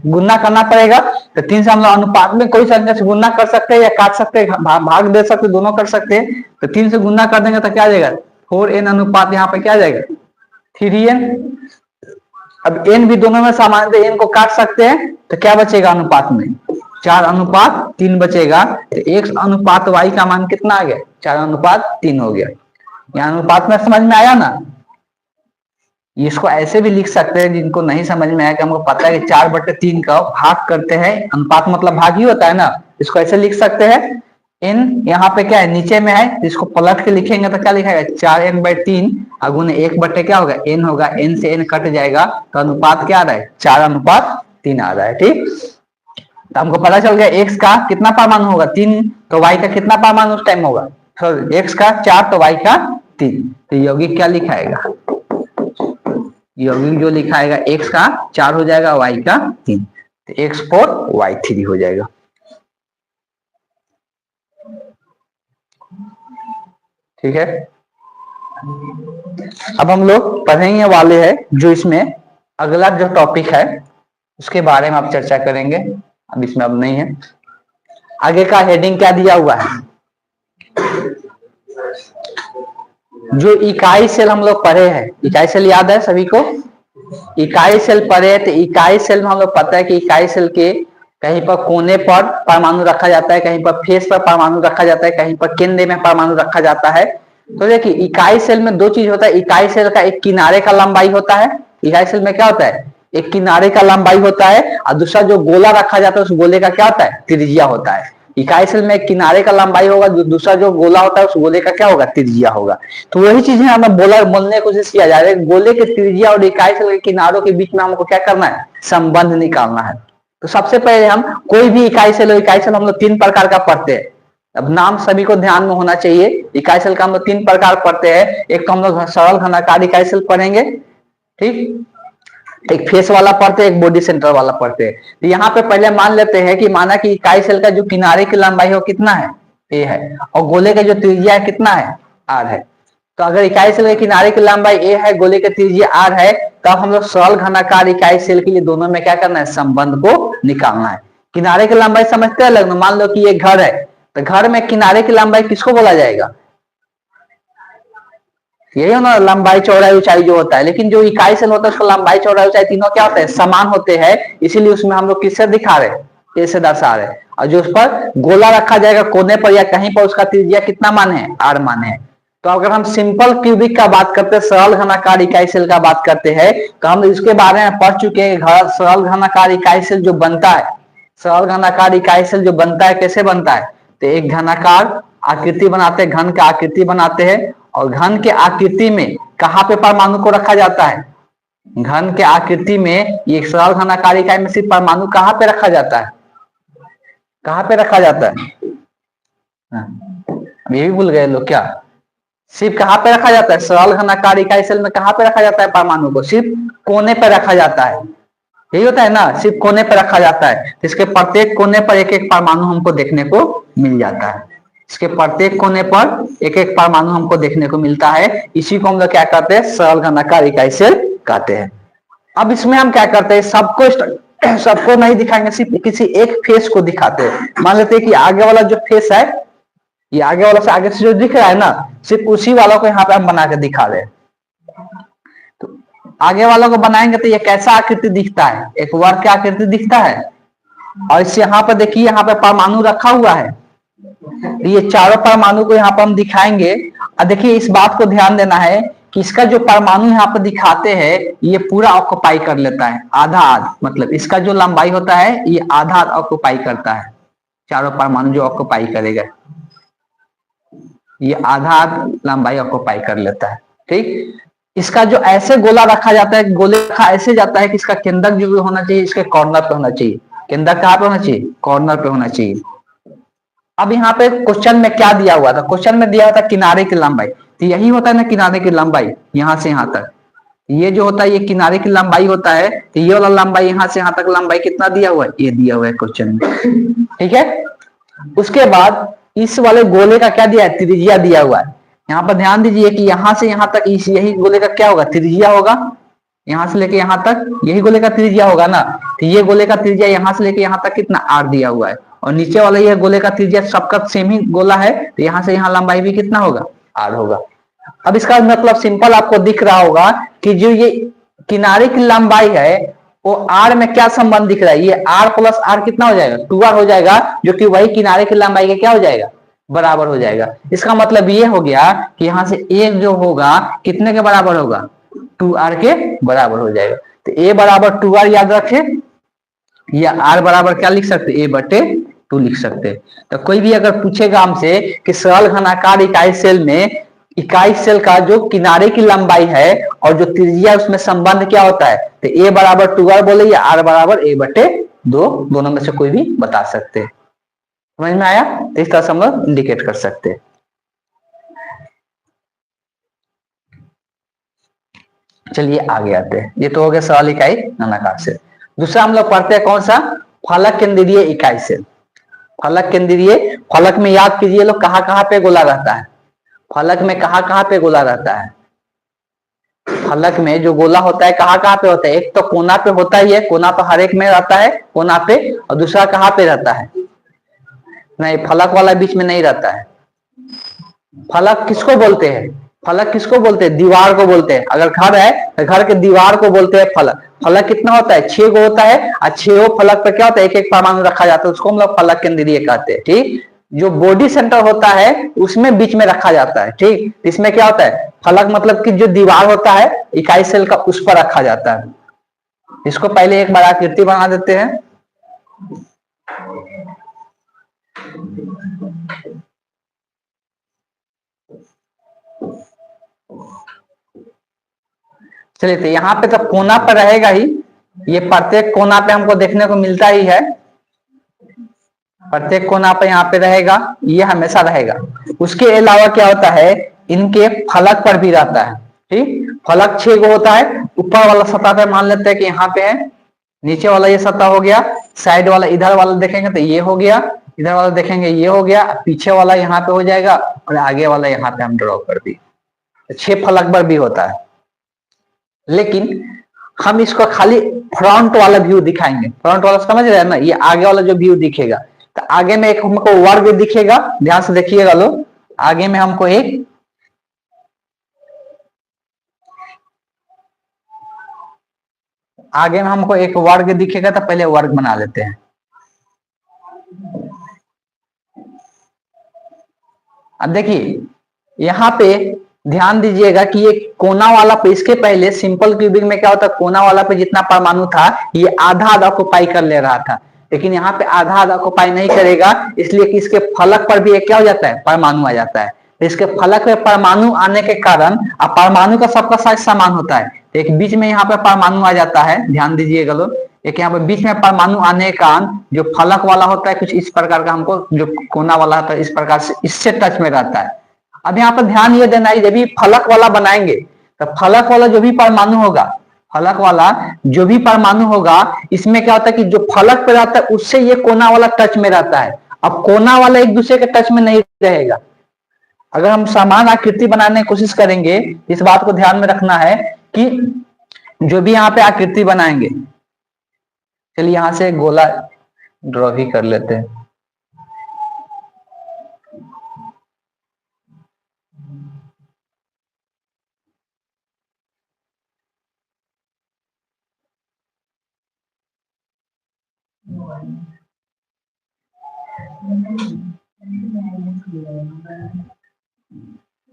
गुना करना पड़ेगा। तो 3 से हम लोग अनुपात में कोई संख्या से गुना कर सकते हैं या काट सकते हैं, भाग दे सकते हैं, दोनों कर सकते हैं। तो 3 से गुना कर देंगे तो क्या आ जाएगा, 4n अनुपात यहाँ पे क्या आ जाएगा, 3n। अब n भी दोनों में समान, तो n को काट सकते हैं तो क्या बचेगा अनुपात में, 4/3 बचेगा। तो x अनुपात y का मान कितना आ गया, 4/3 हो गया। यहाँ अनुपात में समझ में आया ना। इसको ऐसे भी लिख सकते हैं, जिनको नहीं समझ में आया कि हमको पता है कि 4/3 का भाग करते हैं, अनुपात मतलब भाग ही होता है ना। इसको ऐसे लिख सकते हैं, n यहाँ पे क्या है, नीचे में है, इसको पलट के लिखेंगे तो क्या लिखेगा, 4n/3 अगुण 1/ क्या होगा, n होगा। n से n कट जाएगा तो अनुपात क्या आ रहा है, 4/3 आ रहा है, ठीक। तो हमको पता चल गया x का कितना परमाणु होगा, 3। तो y का कितना परमाणु उस टाइम होगा, तो x का 4 तो y का 3। तो यौगिक क्या लिखाएगा, यौगिक जो लिखाएगा x का 4 हो जाएगा, y का 3। तो x4 y3 हो जाएगा। ठीक है। अब हम लोग पढ़ेंगे वाले हैं जो इसमें अगला जो टॉपिक है उसके बारे में आप चर्चा करेंगे, अब इसमें अब नहीं है। आगे का हेडिंग क्या दिया हुआ है, जो इकाई सेल हम लोग पढ़े हैं, इकाई सेल याद है सभी को, इकाई सेल पढ़े। तो इकाई सेल में हम लोग पता है कि इकाई सेल के कहीं पर कोने पर परमाणु रखा जाता है, कहीं पर फेस पर परमाणु रखा जाता है, कहीं पर केंद्र में परमाणु रखा जाता है। तो देखिए इकाई सेल में 2 चीज होता है, इकाई सेल का एक किनारे का लंबाई होता है, इकाई सेल में क्या होता है, एक किनारे का लंबाई होता है, और दूसरा जो गोला रखा जाता है उस गोले का क्या होता है, त्रिज्या होता है। इकाई सेल में एक किनारे का लंबाई होगा, जो दूसरा जो गोला होता है उस गोले का क्या होगा, त्रिज्या होगा। तो वही चीज है हमें बोलने की कोशिश किया जा रहा है, गोले के त्रिज्या और इकाई सेल के किनारों के बीच में हमको क्या करना है, संबंध निकालना है। तो सबसे पहले हम कोई भी इकाई सेल हम लोग 3 प्रकार का पढ़ते हैं। अब नाम सभी को ध्यान में होना चाहिए। इकाई सेल का हम लोग 3 प्रकार पढ़ते हैं। एक तो हम लोग सरल घनाकार इकाई सेल पढ़ेंगे, ठीक, एक फेस वाला पढ़ते हैं, एक बॉडी सेंटर वाला पढ़ते हैं। तो यहाँ पे पहले मान लेते हैं कि माना कि इकाई सेल का जो किनारे की लंबाई है वो कितना है, a है, और गोले का जो त्रिज्या है कितना है, r है। तो अगर इकाई सेल के किनारे की लंबाई a है, गोले का त्रिज्या r है, तब हम लोग सरल घनाकार इकाई सेल के लिए दोनों में क्या करना है, संबंध को निकालना है। किनारे की लंबाई समझते हैं लगना, मान लो कि ये घर है, तो घर में किनारे की लंबाई किसको बोला जाएगा, यही ना लंबाई चौड़ाई ऊंचाई जो होता है। लेकिन जो इकाई सेल होता है उसका लंबाई चौड़ाई ऊंचाई तीनों क्या होते हैं, समान होते हैं। इसीलिए उसमें हम लोग किससे दिखा रहे हैं, ऐसे दर्शा रहे हैं। और जो उस पर गोला रखा जाएगा कोने पर या कहीं पर, उसका त्रिज्या कितना मान है, आर मान है। तो अगर हम सिंपल क्यूबिक का बात करते हैं, सरल घनाकार इकाई सेल का बात करते हैं, तो हम इसके बारे में पढ़ चुके हैं। सरल घनाकार इकाई सेल जो बनता है, सरल घनाकार इकाई सेल जो बनता है कैसे बनता है, तो एक घनाकार आकृति बनाते हैं, घन का आकृति बनाते हैं। और घन के आकृति में कहाँ पे परमाणु को रखा जाता है, घन के आकृति में, ये सरल घनाकार इकाई में सिर्फ परमाणु कहाँ पे रखा जाता है, कहाँ पे रखा जाता है, ये भी भूल गए लोग क्या, सिर्फ कहाँ पे रखा जाता है, सरल घनाकार इकाई सेल में कहाँ पे रखा जाता है परमाणु को, सिर्फ कोने पे रखा जाता है। यही होता है ना, सिर्फ कोने पे रखा जाता है। इसके प्रत्येक कोने पर एक एक परमाणु हमको देखने को मिल जाता है। इसके प्रत्येक कोने पर एक एक परमाणु हमको देखने को मिलता है। इसी को हम लोग क्या कहते हैं, सरल घनाकार इकाई सेल कहते हैं। अब इसमें हम क्या करते हैं, सबको नहीं दिखाएंगे, सिर्फ किसी एक फेस को दिखाते हैं। मान लेते हैं कि आगे वाला जो फेस है, ये आगे वाला से आगे से जो दिख रहा है ना, सिर्फ उसी वालों को यहाँ पे हम बना के दिखा रहे हैं। तो आगे वालों को बनाएंगे तो ये कैसा आकृति दिखता है, एक वर्ग की आकृति दिखता है। और इससे यहाँ पर देखिए, यहाँ पे परमाणु रखा हुआ है, ये चारों परमाणु को यहाँ पर हम दिखाएंगे। और देखिए इस बात को ध्यान देना है कि इसका जो परमाणु यहाँ पर दिखाते हैं, ये पूरा ऑक्युपाई कर लेता है, आधा आध, मतलब इसका जो लंबाई होता है ये आधा आध ऑक्युपाई करता है। चारों परमाणु जो ऑक्युपाई करेगा, ये आधा आध लंबाई ऑक्युपाई कर लेता है। ठीक, इसका जो ऐसे गोला रखा जाता है, गोले रखा ऐसे जाता है कि इसका केंद्रक जो होना चाहिए, इसके कॉर्नर पे होना चाहिए। केंद्रक कहाँ पे होना चाहिए, कॉर्नर पे होना चाहिए। अब यहाँ पे क्वेश्चन में क्या दिया हुआ था, क्वेश्चन में दिया हुआ था किनारे की लंबाई। तो यही होता है ना किनारे की लंबाई, यहाँ से यहाँ तक, ये जो होता है ये किनारे की लंबाई होता है। तो ये वाला लंबाई यहाँ से यहाँ तक लंबाई कितना दिया हुआ है, ये दिया हुआ है क्वेश्चन में। ठीक है, उसके बाद इस वाले गोले का क्या दिया है, त्रिज्या दिया हुआ है। यहाँ पर ध्यान दीजिए कि यहाँ से यहाँ तक इस यही गोले का क्या होगा, त्रिज्या होगा। यहाँ से लेके यहाँ तक यही गोले का त्रिज्या होगा ना। तो ये गोले का त्रिज्या यहाँ से लेके यहाँ तक कितना, आर दिया हुआ है। और नीचे वाला ये गोले का त्रिज्या सबका सेम ही गोला है, तो यहाँ से यहाँ लंबाई भी कितना होगा, आर होगा। अब इसका मतलब सिंपल आपको दिख रहा होगा कि जो ये किनारे की लंबाई है वो आर में क्या संबंध दिख रहा है, ये आर प्लस आर कितना हो जाएगा, 2r हो जाएगा, जो कि वही किनारे की लंबाई के क्या हो जाएगा, बराबर हो जाएगा। इसका मतलब ये हो गया कि यहाँ से एक जो होगा कितने के बराबर होगा, 2r के बराबर हो जाएगा। तो a बराबर 2r याद रखे, या r बराबर क्या लिख सकते, a बटे 2 लिख सकते हैं। तो कोई भी अगर पूछेगा हमसे कि सरल घनाकार इकाई सेल में इकाई सेल का जो किनारे की लंबाई है और जो त्रिज्या उसमें संबंध क्या होता है, तो a बराबर 2r बोले या r बराबर a बटे 2, दोनों में से कोई भी बता सकते हैं। समझ में आया, तो इस तरह से हम लोग इंडिकेट कर सकते हैं। चलिए आगे आते हैं। ये तो हो गया सरल इकाई घनाकार सेल। दूसरा हम लोग पढ़ते हैं कौन सा, फलक केंद्रीय इकाई सेल। फलक केंद्रीय, फलक में याद कीजिए लोग कहाँ कहाँ पे गोला रहता है, फलक में कहाँ कहाँ पे गोला रहता है। फलक में जो गोला होता है कहाँ कहाँ पे होता है, एक तो कोना पे होता ही है, कोना तो हर एक में रहता है कोना पे, और दूसरा कहाँ पे रहता है, नहीं फलक वाला बीच में नहीं रहता है। फलक किसको बोलते हैं, फलक किसको बोलते हैं, दीवार को बोलते हैं। अगर घर है तो घर के दीवार को बोलते हैं फलक। फलक कितना होता है, 6 गो होता है, और 6 फलक पे क्या होता है, एक एक परमाणु रखा जाता है, उसको हम लोग फलक केंद्रीय कहते हैं। ठीक, जो बॉडी सेंटर होता है उसमें बीच में रखा जाता है। ठीक, इसमें क्या होता है, फलक मतलब कि जो दीवार होता है इकाई सेल का, उस पर रखा जाता है। इसको पहले एक बार आकृति बना देते हैं। चलिए, तो यहाँ पे तो कोना पर रहेगा ही, ये प्रत्येक कोना पे हमको देखने को मिलता ही है, प्रत्येक कोना पे यहाँ पे रहेगा, ये हमेशा रहेगा। उसके अलावा क्या होता है, इनके फलक पर भी रहता है। ठीक, फलक 6 गो होता है। ऊपर वाला सतह पे मान लेते हैं कि यहाँ पे है, नीचे वाला ये सतह हो गया, साइड वाला इधर वाला देखेंगे तो ये हो गया, इधर वाला देखेंगे ये हो गया, पीछे वाला यहाँ पे हो जाएगा, और आगे वाला यहाँ पे हम ड्रॉ कर दी। 6 फलक पर भी होता है। लेकिन हम इसको खाली फ्रंट वाला व्यू दिखाएंगे। फ्रंट वाला समझ रहे हैं ना, ये आगे वाला जो व्यू दिखेगा, तो आगे में एक हमको वर्ग दिखेगा, ध्यान से देखिएगा लोग, आगे में हमको एक आगे में हमको एक वर्ग दिखेगा तो पहले वर्ग बना लेते हैं। अब देखिए यहाँ पे ध्यान दीजिएगा कि ये कोना वाला पे, इसके पहले सिंपल क्यूबिक में क्या होता है, कोना वाला पे जितना परमाणु था ये आधा आधा ऑक्युपाई कर ले रहा था, लेकिन यहाँ पे आधा आधा ऑक्युपाई नहीं करेगा, इसलिए कि इसके फलक पर भी एक क्या हो जाता है, परमाणु आ जाता है। इसके फलक में परमाणु आने के कारण, अब परमाणु का सबका साइज समान होता है, एक बीच में यहाँ पे परमाणु आ जाता है, ध्यान दीजिएगा लोग, एक यहाँ पे बीच में परमाणु आने के कारण जो फलक वाला होता है कुछ इस प्रकार का, हमको जो कोना वाला होता है इस प्रकार से इससे टच में रहता है। अब यहाँ पर ध्यान ये देना है, जब भी फलक वाला बनाएंगे तो फलक वाला जो भी परमाणु होगा, फलक वाला जो भी परमाणु होगा, इसमें क्या होता है कि जो फलक पे रहता है उससे ये कोना वाला टच में रहता है। अब कोना वाला एक दूसरे के टच में नहीं रहेगा। अगर हम समान आकृति बनाने की कोशिश करेंगे, इस बात को ध्यान में रखना है कि जो भी यहाँ पे आकृति बनाएंगे, चलिए यहां से गोला ड्रॉ भी कर लेते हैं।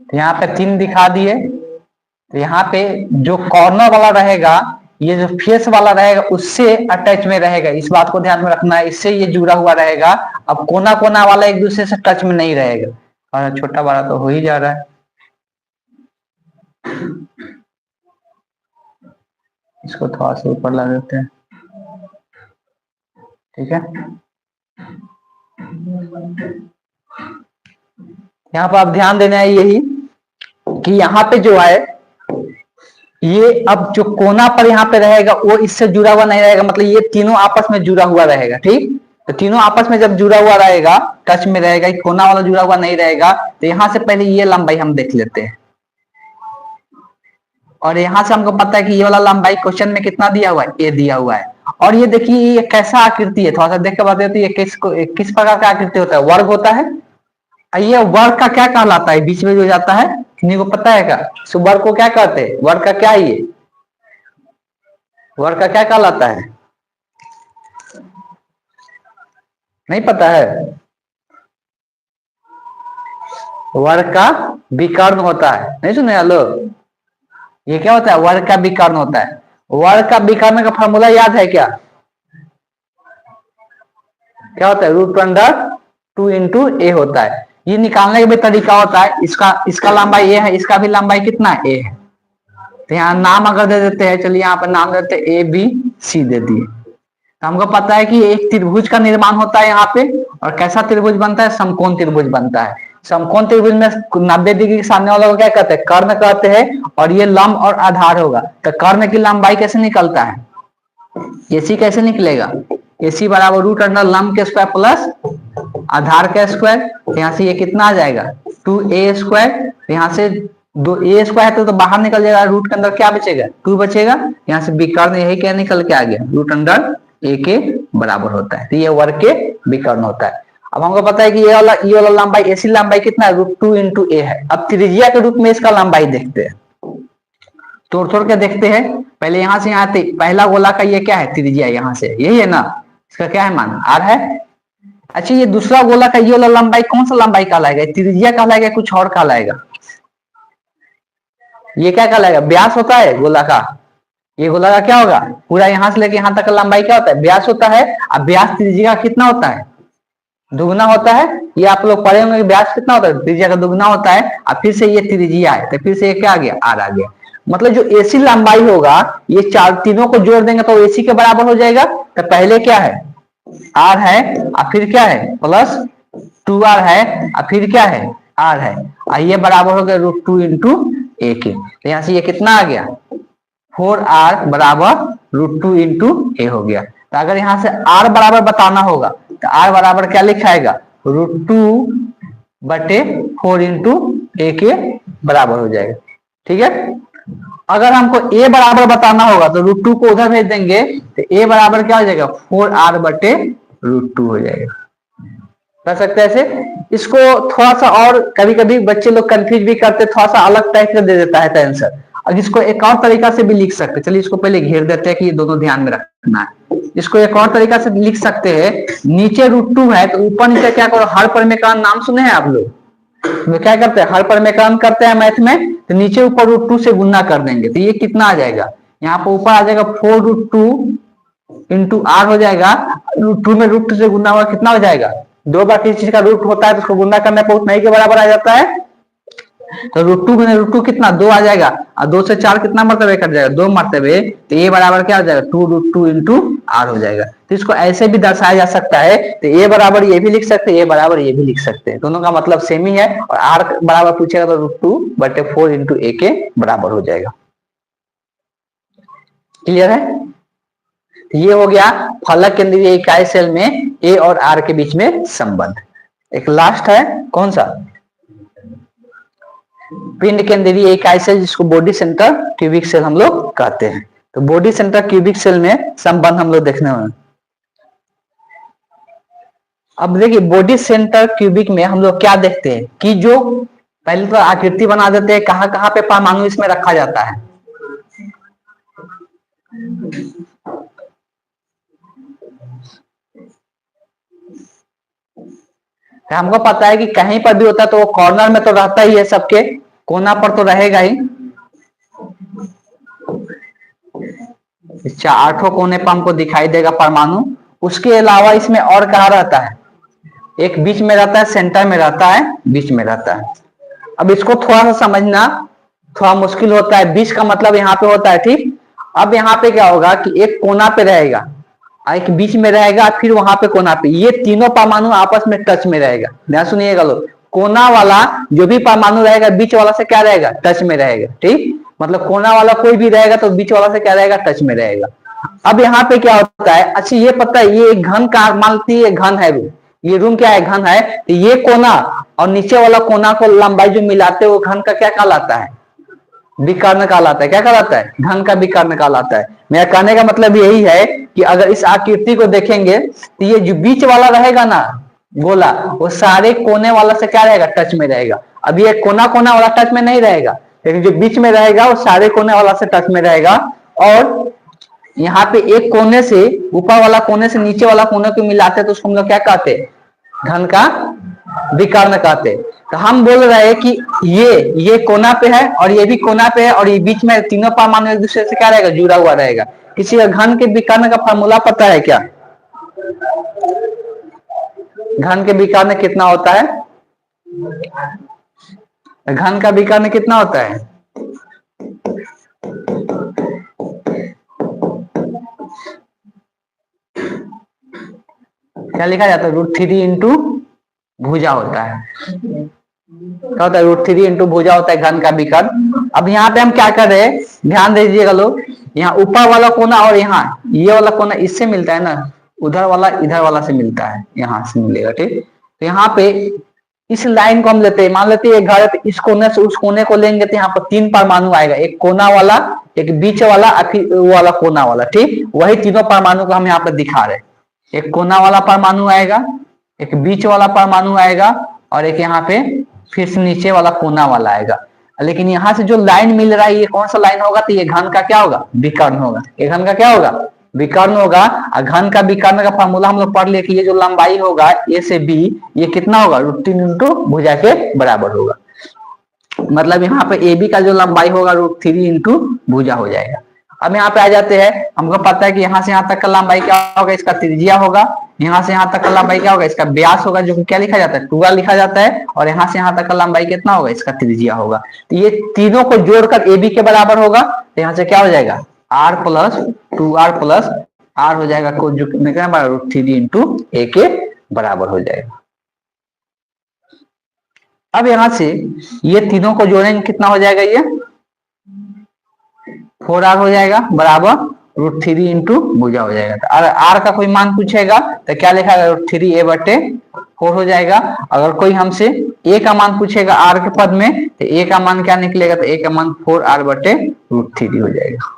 यहाँ पे 3 दिखा दिए, तो यहाँ पे जो कॉर्नर वाला रहेगा, ये जो फेस वाला रहेगा उससे अटैच में रहेगा, इस बात को ध्यान में रखना है, इससे ये जुड़ा हुआ रहेगा। अब कोना कोना वाला एक दूसरे से टच में नहीं रहेगा, और छोटा बड़ा तो हो ही जा रहा है। इसको थोड़ा सा ऊपर ला देते हैं, ठीक है। यहाँ पर आप ध्यान देना है यही कि यहाँ पे जो है ये अब जो कोना पर यहाँ पे रहेगा वो इससे जुड़ा हुआ नहीं रहेगा, मतलब ये तीनों आपस में जुड़ा हुआ रहेगा, ठीक। तो तीनों आपस में जब जुड़ा हुआ रहेगा, टच में रहेगा, कोना वाला जुड़ा हुआ नहीं रहेगा, तो यहाँ से पहले ये लंबाई हम देख लेते हैं, और यहाँ से हमको पता है कि ये वाला लंबाई क्वेश्चन में कितना दिया हुआ है, ए दिया हुआ है। और ये देखिए ये कैसा आकृति है, थोड़ा सा देख के बताते हैं, ये किस प्रकार का आकृति होता है, वर्ग होता है। ये वर्ग का क्या कहलाता है, बीच में जो जाता है, किन्हीं को पता है क्या, सो वर्ग को क्या कहते हैं, वर्ग का क्या, ये वर्ग का क्या कहलाता है, नहीं पता है। वर्ग का विकर्ण होता है, नहीं सुने हेलो, ये क्या होता है, वर्ग का विकर्ण होता है। वर्ग का विकर्ण का फॉर्मूला याद है क्या, क्या होता है, √2 इंटू ए होता है। ये निकालने का भी तरीका होता है, इसका लंबाई ए है, इसका भी लंबाई कितना ए है, तो यहाँ नाम अगर दे देते हैं, चलिए यहाँ पर नाम देते हैं ए बी सी दे दिए, तो हमको पता है कि एक त्रिभुज का निर्माण होता है यहाँ पे, और कैसा त्रिभुज बनता है, समकोण त्रिभुज बनता है। समकोण त्रिभुज में 90 डिग्री के सामने वाला को क्या कहते हैं, कर्ण कहते हैं, और ये लंब और आधार होगा, तो कर्ण की लंबाई कैसे निकलता है, एसी कैसे निकलेगा, एसी बराबर √, लंब के स्क्वायर प्लस आधार का स्क्वायर, यहाँ से ये कितना आ जाएगा 2a², यहाँ से 2a² है तो बाहर निकल जाएगा, रूट के अंदर क्या बचेगा, 2 बचेगा, यहाँ से विकर्ण यही क्या निकल के आ गया, √a के बराबर होता है, तो ये वर्ग के विकर्ण होता है। अब हमको पता है कि ये वाला लंबाई, ऐसी लंबाई कितना है, √2 इंटू ए है। अब त्रिज्या के रूप में इसका लंबाई देखते हैं, तोड़ तोड़ के देखते हैं, पहले यहाँ से यहाँ पहला गोला का ये क्या है, त्रिज्या यहाँ से यही है ना, इसका क्या है मान, r है। अच्छा ये दूसरा गोला का ये वाला लंबाई कौन सा लंबाई कहलाएगा, त्रिज्या कहलाएगा, कुछ और कहलाएगा, ये क्या कहलाएगा, व्यास होता है गोला का, ये गोला का क्या होगा, पूरा यहाँ से लेके यहाँ तक का लंबाई क्या होता है, व्यास होता है। अब व्यास त्रिज्या का कितना होता है, दुगना होता है, ये आप लोग पढ़े होंगे, व्यास कितना होता है, त्रिज्या का दुगना होता है। अब फिर से ये त्रिज्या है, तो फिर से ये क्या आ गया, r आ गया, मतलब जो एसी लंबाई होगा, ये तीनों को जोड़ देंगे तो एसी के बराबर हो जाएगा। तो पहले क्या है, r है, और फिर क्या है प्लस 2r है, और फिर क्या है r है, और ये बराबर हो गया √2 इंटू ए के, तो यहाँ से ये कितना आ गया 4r बराबर √2 इंटू ए हो गया। तो अगर यहाँ से r बराबर बताना होगा तो r बराबर क्या लिखाएगा, √2/4 इंटू ए के बराबर हो जाएगा, ठीक है। अगर हमको a बराबर बताना होगा तो √2 को उधर भेज देंगे, तो a बराबर क्या हो जाएगा, 4r/√2 हो जाएगा। कर सकते हैं ऐसे। इसको थोड़ा सा और कभी कभी बच्चे लोग कंफ्यूज भी करते, थोड़ा सा अलग टाइप का दे देता है आंसर। अब इसको एक और तरीका से भी लिख सकते हैं, चलिए इसको पहले घेर देते हैं कि ये दोनों ध्यान में रखना है। इसको एक और तरीका से लिख सकते हैं, नीचे √2 है तो ऊपर नीचे क्या करो, हर परिमेकरण नाम सुने हैं आप लोग, तो क्या करते हैं, हर परिमेकरण करते हैं मैथ में, तो नीचे ऊपर √2 से गुना कर देंगे, तो ये कितना आ जाएगा, यहाँ पर ऊपर आ जाएगा 4√2 इंटू r हो जाएगा, √2 में √2 से गुना हुआ कितना हो जाएगा, दो बार किसी चीज का रूट होता है तो उसको गुना करने पर उतना ही के बराबर आ जाता है, तो √2 में √2 कितना 2 आ जाएगा, और 2 से 4 कितना मरतबे कट जाएगा, 2 मरतबे, तो ये बराबर क्या हो जाएगा 2√2 इंटू r हो जाएगा। तो इसको ऐसे भी दर्शाया जा सकता है, तो ये बराबर ये भी लिख सकते हैं, ये बराबर ये भी लिख सकते हैं, दोनों का मतलब सेम ही है, और r बराबर पूछेगा तो √2/4 इंटू a के बराबर हो जाएगा। क्लियर है? ये हो गया फलक केंद्रीय इकाई सेल में ए और आर के बीच में संबंध। एक लास्ट है, कौन सा, पिंड केंद्रीय इकाई सेल, जिसको बॉडी सेंटर क्यूबिक सेल हम लोग कहते हैं। तो बॉडी सेंटर क्यूबिक सेल में संबंध हम लोग देखने में, अब देखिए बॉडी सेंटर क्यूबिक में हम लोग क्या देखते हैं कि जो पहले तो आकृति बना देते हैं, कहां कहां पे परमाणु इसमें रखा जाता है, हमको पता है कि कहीं पर भी होता है तो वो कॉर्नर में तो रहता ही है, सबके कोना पर तो रहेगा ही, 8 कोने पर हमको दिखाई देगा परमाणु। उसके अलावा इसमें और कहाँ रहता है, एक बीच में रहता है, सेंटर में रहता है, बीच में रहता है। अब इसको थोड़ा सा समझना थोड़ा मुश्किल होता है, बीच का मतलब यहाँ पे होता है, ठीक। अब यहाँ पे क्या होगा कि एक कोना पे रहेगा, एक बीच में रहेगा, फिर वहां पे कोना पे, ये तीनों परमाणु आपस में टच में रहेगा। ध्यान सुनिएगा लोग, कोना वाला जो भी परमाणु रहेगा बीच वाला से क्या रहेगा, टच में रहेगा, ठीक। मतलब कोना वाला कोई भी रहेगा तो बीच वाला से क्या रहेगा, टच में रहेगा। अब यहाँ पे क्या होता है, अच्छा ये पता है, ये एक घन का मानती है, घन है रूम, ये रूम क्या है, घन है, तो ये कोना और नीचे वाला कोना को लंबाई जो मिलाते हैं वो घन का क्या कहलाता है, विकर्ण कहलाता है। क्या कहलाता है, घन का विकर्ण कहलाता है। मेरा कहने का मतलब यही है कि अगर इस आकृति को देखेंगे तो ये जो बीच वाला रहेगा ना गोला, वो सारे कोने वाला से क्या रहेगा, टच में रहेगा। अब ये कोना कोना वाला टच में नहीं रहेगा, लेकिन जो बीच में रहेगा वो सारे कोने वाला से टच में रहेगा। और यहाँ पे एक कोने से ऊपर वाला कोने से नीचे वाला कोने को मिलाते तो उसको हम लोग क्या कहते हैं, घन का विकर्ण कहते। तो हम बोल रहे हैं कि ये कोना पे है और ये भी कोना पे है, और ये बीच में तीनों परमाणु एक दूसरे से क्या रहेगा, जुड़ा हुआ रहेगा। किसी का घन के विकर्ण का फॉर्मूला पता है क्या, घन के विकर्ण कितना होता है, घन का विकर्ण कितना होता है, क्या लिखा जाता है, √3 इंटू भुजा होता है। क्या होता है, √3 इंटू भुजा होता है घन का विकर्ण। अब यहाँ पे हम क्या कर रहे हैं, ध्यान दीजिएगा लोग, यहाँ ऊपर वाला कोना और यहाँ ये वाला कोना इससे मिलता है ना, उधर वाला इधर वाला से मिलता है, यहाँ से मिलेगा, ठीक। तो यहाँ पे इस लाइन को हम लेते हैं, मान लेते हैं घर है, तो इस कोने से उस कोने को लेंगे तो यहाँ पर 3 परमाणु आएगा, एक कोना वाला, एक बीच वाला, फिर वो वाला कोना वाला, ठीक। वही तीनों परमाणु को हम यहाँ पर दिखा रहे हैं, एक कोना वाला परमाणु आएगा, एक बीच वाला परमाणु आएगा, और एक यहाँ पे फिर से नीचे वाला कोना वाला आएगा। लेकिन यहाँ से जो लाइन मिल रहा है ये कौन सा लाइन होगा, तो ये घन का क्या होगा, विकर्ण होगा। ये घन का क्या होगा, विकर्ण होगा। और घन का विकर्ण का फॉर्मूला हम लोग पढ़ लिए कि ये जो लंबाई होगा ए से बी, ये कितना होगा, √3 इंटू भुजा के बराबर होगा। मतलब यहाँ पे ए बी का जो लंबाई होगा √3 इंटू भुजा हो जाएगा। अब यहाँ पे आ जाते हैं, हमको पता है कि यहाँ से यहाँ तक का लंबाई क्या होगा, इसका त्रिज्या होगा। यहाँ से यहाँ तक का लंबाई क्या होगा, इसका व्यास होगा, जो कि क्या लिखा जाता है, 2r लिखा जाता है। और यहाँ से यहाँ तक का लंबाई कितना होगा, इसका त्रिज्या होगा। तो ये तीनों को जोड़कर ए बी के बराबर होगा। तो यहाँ से क्या हो जाएगा, r plus 2r plus r हो जाएगा, को जो √3 इंटू ए के बराबर हो जाएगा। अब यहाँ से ये तीनों को जोड़ेंगे, कितना हो जाएगा, ये 4r हो जाएगा बराबर √3 इंटू भुजा हो जाएगा। तो r का कोई मान पूछेगा तो क्या लिखा है, √3a/4 हो जाएगा। अगर कोई हमसे a का मान पूछेगा r के पद में, तो a का मान क्या निकलेगा, तो a का मान 4r/√3 हो जाएगा।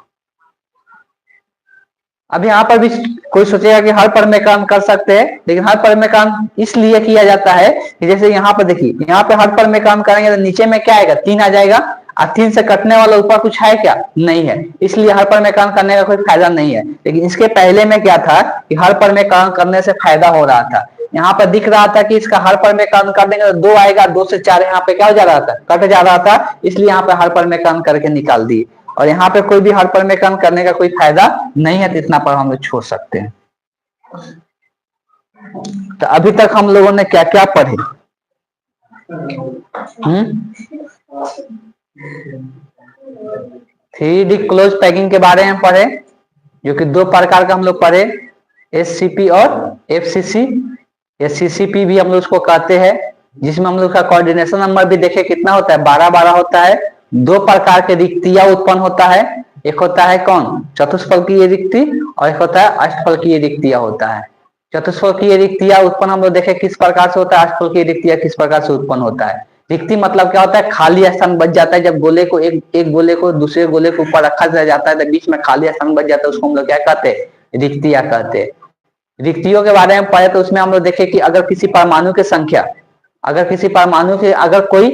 अब यहाँ पर भी कोई सोचेगा कि हर पर में काम कर सकते हैं, लेकिन हर पर में काम इसलिए किया जाता है कि जैसे यहाँ पर देखिए, यहाँ पे हर पर में काम करेंगे तो नीचे में क्या आएगा, 3 आ जाएगा, और 3 से कटने वाला ऊपर कुछ है क्या? नहीं है, इसलिए हर पर में काम करने का कोई फायदा नहीं है। लेकिन इसके पहले में क्या था कि हर पर में काम करने से फायदा हो रहा था। यहाँ पर दिख रहा था कि इसका हर पर में काम करने का 2 आएगा, 2 से 4 यहाँ पे क्या हो जा रहा था, कट जा रहा था, इसलिए यहाँ पे हर पर में काम करके निकाल दी। और यहाँ पे कोई भी हर पर में काम करने का कोई फायदा नहीं है, तो इतना पर हम लोग छोड़ सकते हैं। तो अभी तक हम लोगों ने क्या क्या पढ़े? 3D क्लोज पैकिंग के बारे में पढ़े, जो कि 2 प्रकार का हम लोग पढ़े, SCP और FCC। या CCP भी हम लोग उसको कहते हैं, जिसमें हम लोग का कोऑर्डिनेशन नंबर भी देखे कितना होता है, 12 होता है। 2 प्रकार के रिक्तियां उत्पन्न होता है, एक होता है कौन, चतुष्फलकीय रिक्ति, और एक होता है अष्टफलकीय रिक्तियां होता है। चतुष्फलकीय रिक्तियां उत्पन्न हम लोग देखे किस प्रकार से होता है, अष्टफलकीय रिक्तियां किस प्रकार से उत्पन्न होता है। रिक्ति मतलब क्या होता है, खाली स्थान बच जाता है, जब गोले को एक गोले को दूसरे गोले के ऊपर रखा जाता है तो बीच में खाली स्थान बच जाता है, उसको हम लोग क्या कहते हैं, रिक्तियां कहते हैं। रिक्तियों के बारे में पढ़े तो उसमें हम लोग देखे कि अगर किसी परमाणु की संख्या, अगर कोई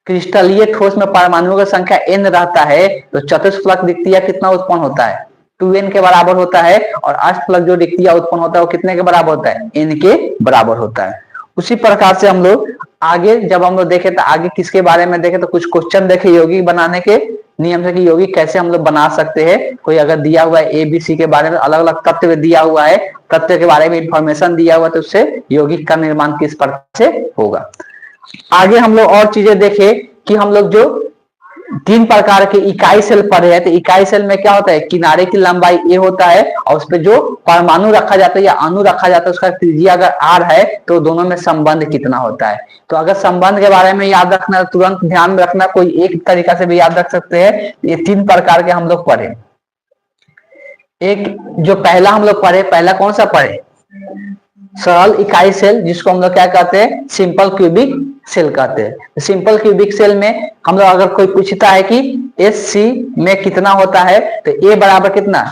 क्रिस्टलीय ठोस में परमाणुओं की संख्या n रहता है तो चतुष्फलक रिक्तियां कितना उत्पन्न होता है, 2n के बराबर होता है। और अष्टफलक जो रिक्तियां उत्पन्न होता है वो कितने के बराबर होता है, n के बराबर होता है। उसी प्रकार से हम लोग आगे जब हम लोग देखे तो आगे किसके बारे में देखे तो कुछ क्वेश्चन देखे यौगिक बनाने के नियम से कि यौगिक कैसे हम लोग बना सकते हैं। कोई अगर दिया हुआ है ABC के बारे में अलग अलग तत्व दिया हुआ है, तत्व के बारे में इंफॉर्मेशन दिया हुआ है, तो उससे यौगिक का निर्माण किस प्रकार से होगा। आगे हम लोग और चीजें देखे कि हम लोग जो 3 प्रकार के इकाई सेल पढ़े हैं, तो इकाई सेल में क्या होता है, किनारे की लंबाई a होता है और उस पर जो परमाणु रखा जाता है या अणु रखा जाता है उसका त्रिज्या अगर r है तो दोनों में संबंध कितना होता है। तो अगर संबंध के बारे में याद रखना तुरंत ध्यान में रखना, कोई एक तरीका से भी याद रख सकते हैं। ये 3 प्रकार के हम लोग पढ़े। एक जो पहला हम लोग पढ़े, पहला कौन सा पढ़े, सरल इकाई सेल, जिसको हम लोग क्या कहते हैं, सिंपल क्यूबिक सेल कहते हैं। सिंपल क्यूबिक सेल में हम लोग अगर कोई पूछता है कि SC में कितना होता है तो A बराबर कितना,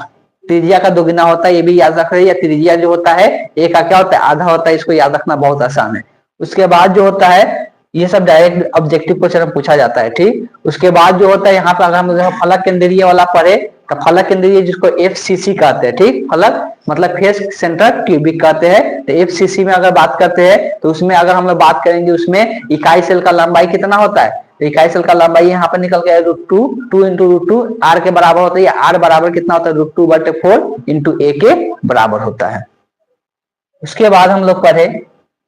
त्रिज्या का दोगुना होता है, ये भी याद रख रहे हैं। या त्रिज्या जो होता है A का क्या होता है, आधा होता है, इसको याद रखना बहुत आसान है। उसके बाद जो होता है, ये सब डायरेक्ट ऑब्जेक्टिव क्वेश्चन पूछा जाता है, ठीक। उसके बाद जो होता है यहाँ पे अगर हम फलक केंद्रीय वाला पढ़े तो फलक केंद्रीय जिसको FCC कहते हैं, ठीक। फलक मतलब फेस सेंटर क्यूबिक कहते हैं। तो FCC में अगर बात करते हैं तो उसमें अगर हम लोग बात करेंगे उसमें इकाई सेल का लंबाई कितना होता है, तो इकाई सेल का लंबाई यहाँ पर निकल गया √2 इंटू √2 R के बराबर होता है। R बराबर कितना होता है, √2/4 इंटू A के बराबर होता है। उसके बाद हम लोग पढ़े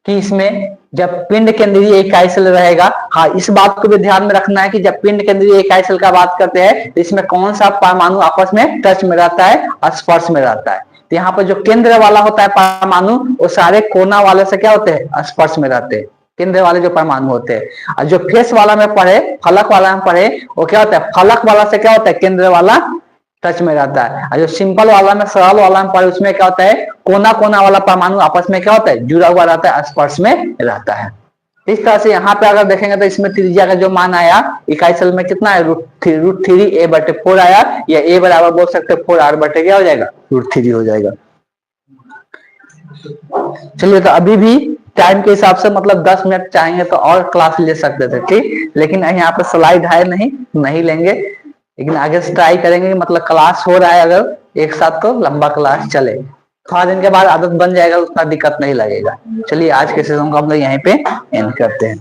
कि इसमें जब पिंड केंद्रीय इकाई सेल रहेगा, हाँ इस बात को भी ध्यान में रखना है कि जब पिंड केंद्रीय इकाई सेल का बात करते हैं तो इसमें कौन सा परमाणु आपस में टच में रहता है, स्पर्श में रहता है। तो यहाँ पर जो केंद्र वाला होता है परमाणु वो सारे कोना वाले से क्या होते हैं, स्पर्श में रहते हैं, केंद्र वाले जो परमाणु होते हैं। और जो फेस वाला में पढ़े, फलक वाला में पढ़े, वो क्या होता है, फलक वाला से क्या होता है, केंद्र वाला टच में रहता है। और जो सिंपल वाला में, सरल वाला में पढ़े उसमें क्या होता है, कोना कोना वाला परमाणु आपस में क्या होता है, जुड़ा हुआ रहता है, स्पर्श में रहता है। इस तरह से यहाँ पे अगर देखेंगे तो इसमें त्रिज्या का जो मान आया इकाई सेल में कितना है, √3a/4 आया, या a बराबर बोल सकते 4r बटे क्या हो जाएगा, √3 हो जाएगा। चलिए, तो अभी भी टाइम के हिसाब से मतलब 10 मिनट चाहेंगे तो और क्लास ले सकते थे, ठीक। लेकिन यहाँ पे स्लाइड है नहीं लेंगे, लेकिन आगे से ट्राई करेंगे कि मतलब क्लास हो रहा है अगर एक साथ तो लंबा क्लास चले, थोड़ा दिन के बाद आदत बन जाएगा, उतना दिक्कत नहीं लगेगा। चलिए, आज के सेशन को हम लोग यहीं पे एंड करते हैं।